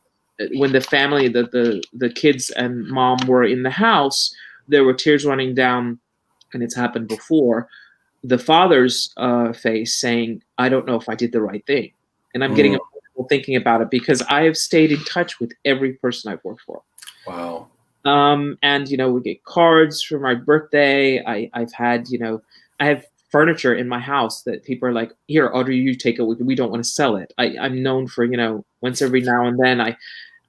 the family, the kids and mom were in the house, there were tears running down, and it's happened before, the father's face saying, I don't know if I did the right thing. And I'm getting emotional thinking about it because I have stayed in touch with every person I've worked for. Wow. And, we get cards for my birthday. I've had, I have furniture in my house that people are like, here, Audrey, you take it. We don't want to sell it. I'm known for, once every now and then I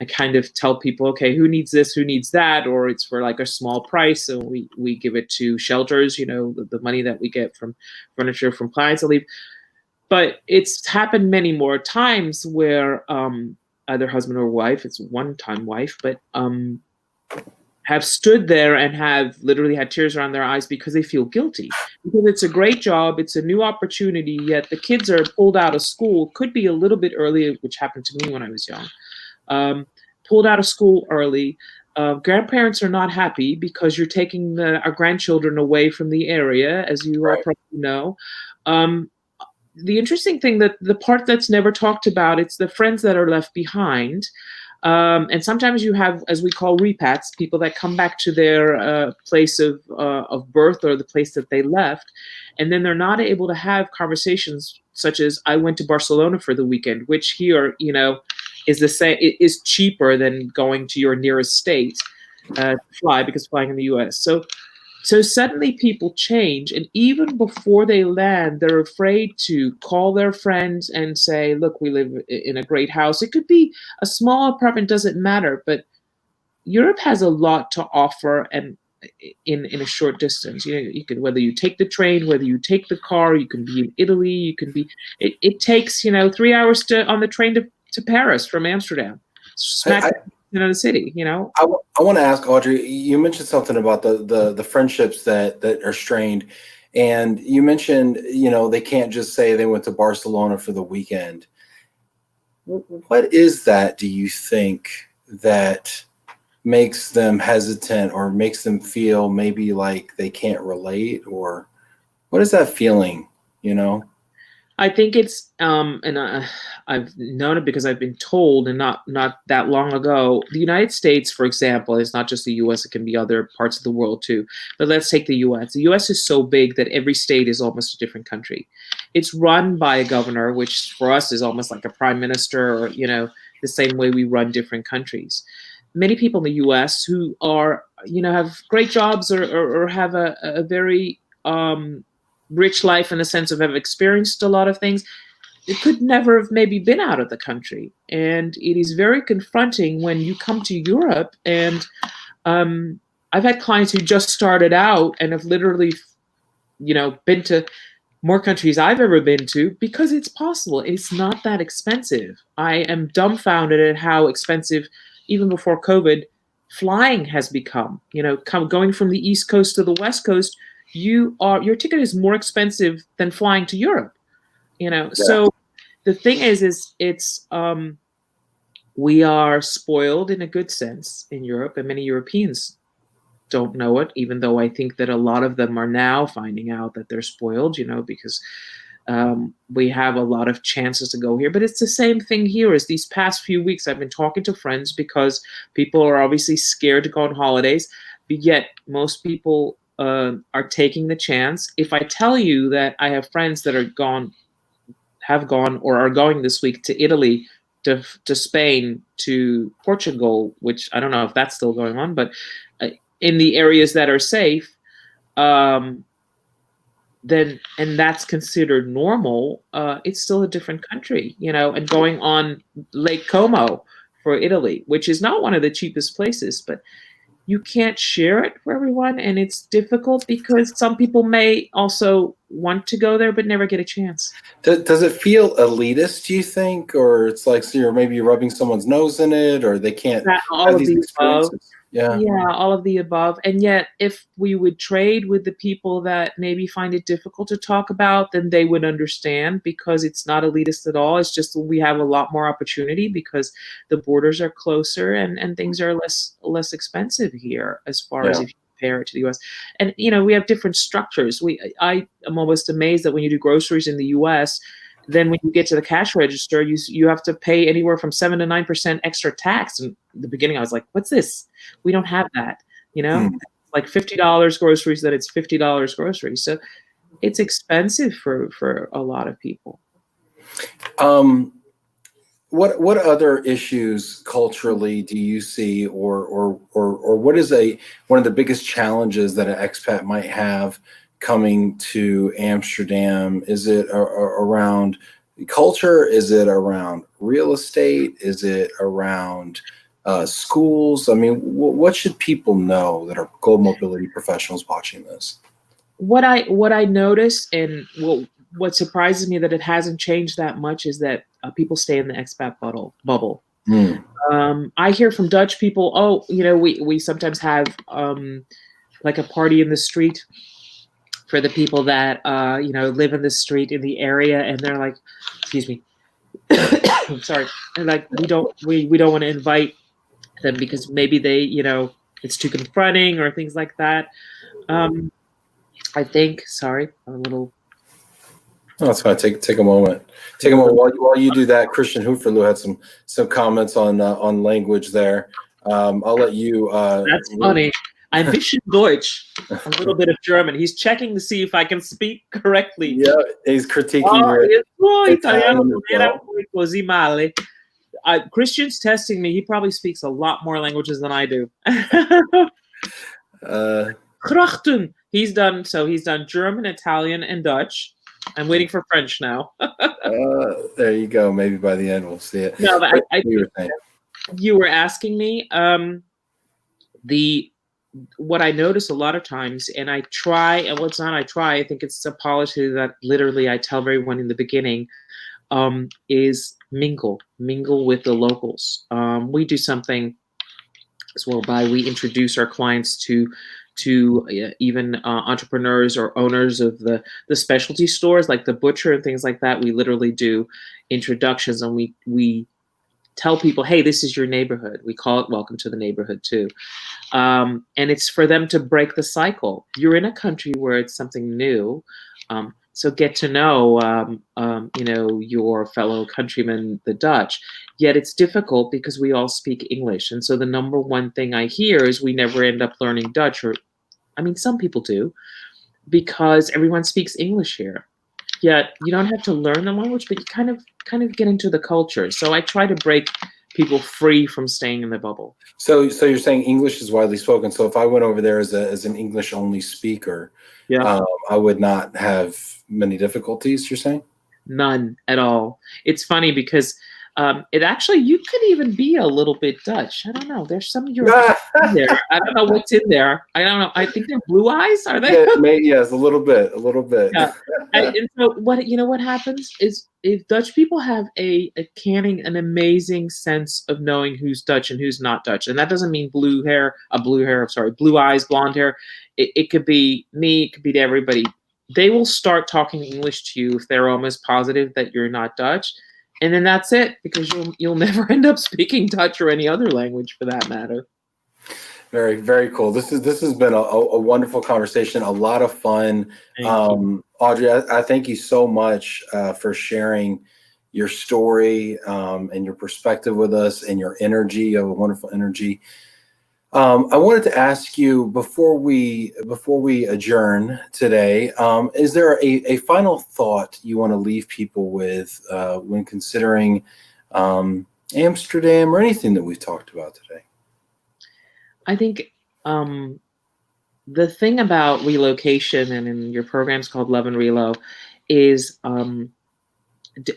kind of tell people, okay, who needs this, who needs that, or it's for like a small price. And we give it to shelters, the money that we get from furniture from clients I leave. But it's happened many more times where either husband or wife, it's one-time wife, but have stood there and have literally had tears around their eyes because they feel guilty. Because it's a great job, it's a new opportunity, yet the kids are pulled out of school, could be a little bit earlier, which happened to me when I was young. Pulled out of school early. Grandparents are not happy because you're taking our grandchildren away from the area, as you all probably know. The interesting thing, that the part that's never talked about, it's the friends that are left behind. And sometimes you have, as we call repats, people that come back to their place of birth or the place that they left, and then they're not able to have conversations such as, I went to Barcelona for the weekend, which here, is the same. It is cheaper than going to your nearest state to fly, because flying in the U.S. So suddenly people change, and even before they land, they're afraid to call their friends and say, look, we live in a great house. It could be a small apartment, doesn't matter, but Europe has a lot to offer, and in a short distance. You can, whether you take the train, whether you take the car, you can be in Italy, you can be, it takes, 3 hours on the train to Paris from Amsterdam. Smack the city, I want to ask Audrey, you mentioned something about the friendships that are strained, and you mentioned, they can't just say they went to Barcelona for the weekend. What is that, do you think, that makes them hesitant or makes them feel maybe like they can't relate? Or What is that feeling, you know? I think it's I've known it because I've been told, and not that long ago. The United States, for example, is not just the U.S. It can be other parts of the world too. But let's take the U.S. The U.S. is so big that every state is almost a different country. It's run by a governor, which for us is almost like a prime minister, or the same way we run different countries. Many people in the U.S. who are have great jobs, or have a very rich life in the sense of have experienced a lot of things, it could never have maybe been out of the country. And it is very confronting when you come to Europe. And I've had clients who just started out and have literally, been to more countries I've ever been to because it's possible. It's not that expensive. I am dumbfounded at how expensive, even before COVID, flying has become. Going from the East Coast to the West Coast, your ticket is more expensive than flying to Europe. Yeah. So the thing is it's we are spoiled in a good sense in Europe, and many Europeans don't know it, even though I think that a lot of them are now finding out that they're spoiled, because we have a lot of chances to go here. But it's the same thing here. As these past few weeks, I've been talking to friends because people are obviously scared to go on holidays, but yet most people are taking the chance. If I tell you that I have friends that have gone, or are going this week to Italy, to Spain, to Portugal, which I don't know if that's still going on, but in the areas that are safe, then and that's considered normal. It's still a different country, and going on Lake Como for Italy, which is not one of the cheapest places, but you can't share it for everyone, and it's difficult because some people may also want to go there but never get a chance. Does it feel elitist, do you think, or it's like so maybe you're rubbing someone's nose in it, or they can't All have of these the above. experiences? Yeah. Yeah, all of the above. And yet, if we would trade with the people that maybe find it difficult to talk about, then they would understand, because it's not elitist at all. It's just we have a lot more opportunity because the borders are closer, and things are less expensive here as far as Yeah. if you compare it to the US. And we have different structures. I am almost amazed that when you do groceries in the US, then when you get to the cash register, you have to pay anywhere from 7 to 9% extra tax. And in the beginning, I was like, "What's this? We don't have that." Like $50 groceries. That it's $50 groceries. So it's expensive for a lot of people. What other issues culturally do you see, or what is one of the biggest challenges that an expat might have coming to Amsterdam? Is it around culture? Is it around real estate? Is it around schools? I mean, what should people know that are global mobility professionals watching this? What I notice, and what surprises me that it hasn't changed that much, is that people stay in the expat bubble. I hear from Dutch people, oh, we sometimes have like a party in the street for the people that live in the street in the area, and they're like, excuse me, I'm sorry, and like we don't want to invite them because maybe they it's too confronting or things like that. I think, sorry, I'm a little. Oh, that's fine. Take a moment. Take a moment while you do that. Christian Hooferlu had some comments on language there. I'll let you. That's funny. Ein bisschen Deutsch, a little bit of German. He's checking to see if I can speak correctly. Yeah, he's critiquing your Italian as well. Così male. Christian's testing me. He probably speaks a lot more languages than I do. Krachten. He's done German, Italian, and Dutch. I'm waiting for French now. There you go. Maybe by the end we'll see it. No, but you were asking me what I notice a lot of times, and I try, and what's not I try, I think it's a policy that literally I tell everyone in the beginning, is mingle with the locals. We do something as well we introduce our clients to even entrepreneurs or owners of the specialty stores like the butcher and things like that. We literally do introductions, and we tell people, hey, this is your neighborhood. We call it welcome to the neighborhood too. And it's for them to break the cycle. You're in a country where it's something new. So get to know, your fellow countrymen, the Dutch. Yet it's difficult because we all speak English. And so the number one thing I hear is we never end up learning Dutch, or, I mean, some people do, because everyone speaks English here. Yet you don't have to learn the language, but you kind of get into the culture. So I try to break people free from staying in the bubble. So you're saying English is widely spoken. So if I went over there as an English only speaker, Yeah. I would not have many difficulties, you're saying? None at all. It's funny because it actually, you could even be a little bit Dutch. I don't know. There's some European in there. I don't know what's in there. I don't know. I think they're blue eyes. Are they? Yes, a little bit. Yeah. And so what happens is, if Dutch people have an amazing sense of knowing who's Dutch and who's not Dutch, and that doesn't mean blue eyes, blonde hair. It could be me. It could be to everybody. They will start talking English to you if they're almost positive that you're not Dutch, and then that's it, because you'll never end up speaking Dutch or any other language for that matter. Very, very cool. This has been a wonderful conversation, a lot of fun. Audrey, I thank you so much for sharing your story and your perspective with us, and your energy. You have a wonderful energy. I wanted to ask you before we adjourn today, is there a final thought you want to leave people with when considering Amsterdam or anything that we've talked about today? I think the thing about relocation, and in your program's called Love and Relo, is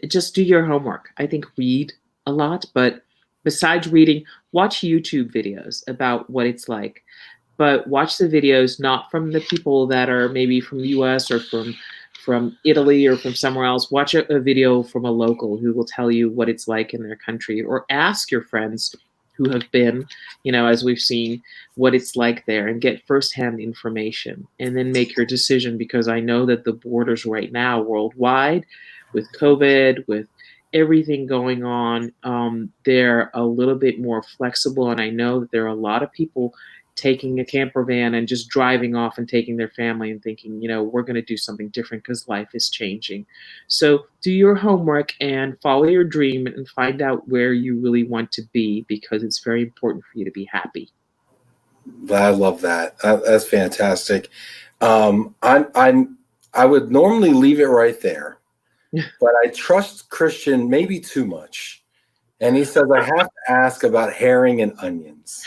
just do your homework. I think read a lot, but besides reading, watch YouTube videos about what it's like. But watch the videos not from the people that are maybe from the US or from Italy or from somewhere else. Watch a video from a local who will tell you what it's like in their country, or ask your friends who have been, as we've seen, what it's like there, and get firsthand information, and then make your decision. Because I know that the borders right now worldwide, with COVID, with everything going on, they're a little bit more flexible. And I know that there are a lot of people taking a camper van and just driving off and taking their family and thinking, we're going to do something different because life is changing. So do your homework and follow your dream and find out where you really want to be, because it's very important for you to be happy. I love that. That's fantastic. I would normally leave it right there, but I trust Christian maybe too much. And he says, I have to ask about herring and onions.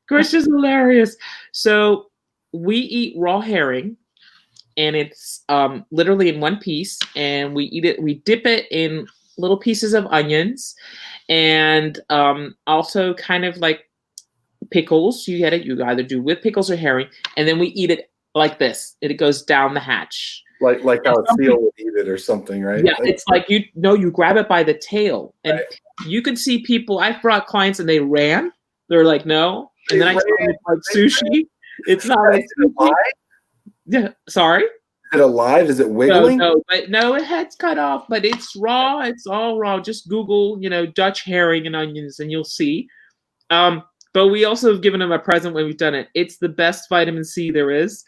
Christian's hilarious. So we eat raw herring, and it's literally in one piece, and we eat it. We dip it in little pieces of onions, and also kind of like pickles. You get it. You either do with pickles or herring, and then we eat it like this. It goes down the hatch. Like how a seal would eat it or something, right? Yeah, it's like you grab it by the tail, and you could see people. I've brought clients and they ran. They're like, no, and then I told them it's like sushi. It's not like sushi. Yeah, sorry. Is it alive? Is it wiggling? No, its head's cut off, but it's raw. It's all raw. Just Google, Dutch herring and onions, and you'll see. But we also have given them a present when we've done it. It's the best vitamin C there is.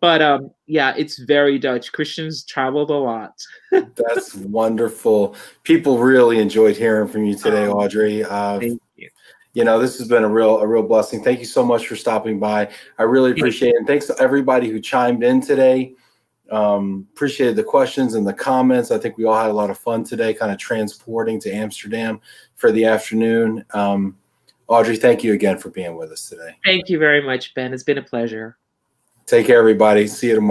But yeah, it's very Dutch. Christian's traveled a lot. That's wonderful. People really enjoyed hearing from you today, Audrey. Thank you. This has been a real blessing. Thank you so much for stopping by. I really appreciate it. And thanks to everybody who chimed in today. Appreciated the questions and the comments. I think we all had a lot of fun today, kind of transporting to Amsterdam for the afternoon. Audrey, thank you again for being with us today. Thank you very much, Ben. It's been a pleasure. Take care, everybody. See you tomorrow.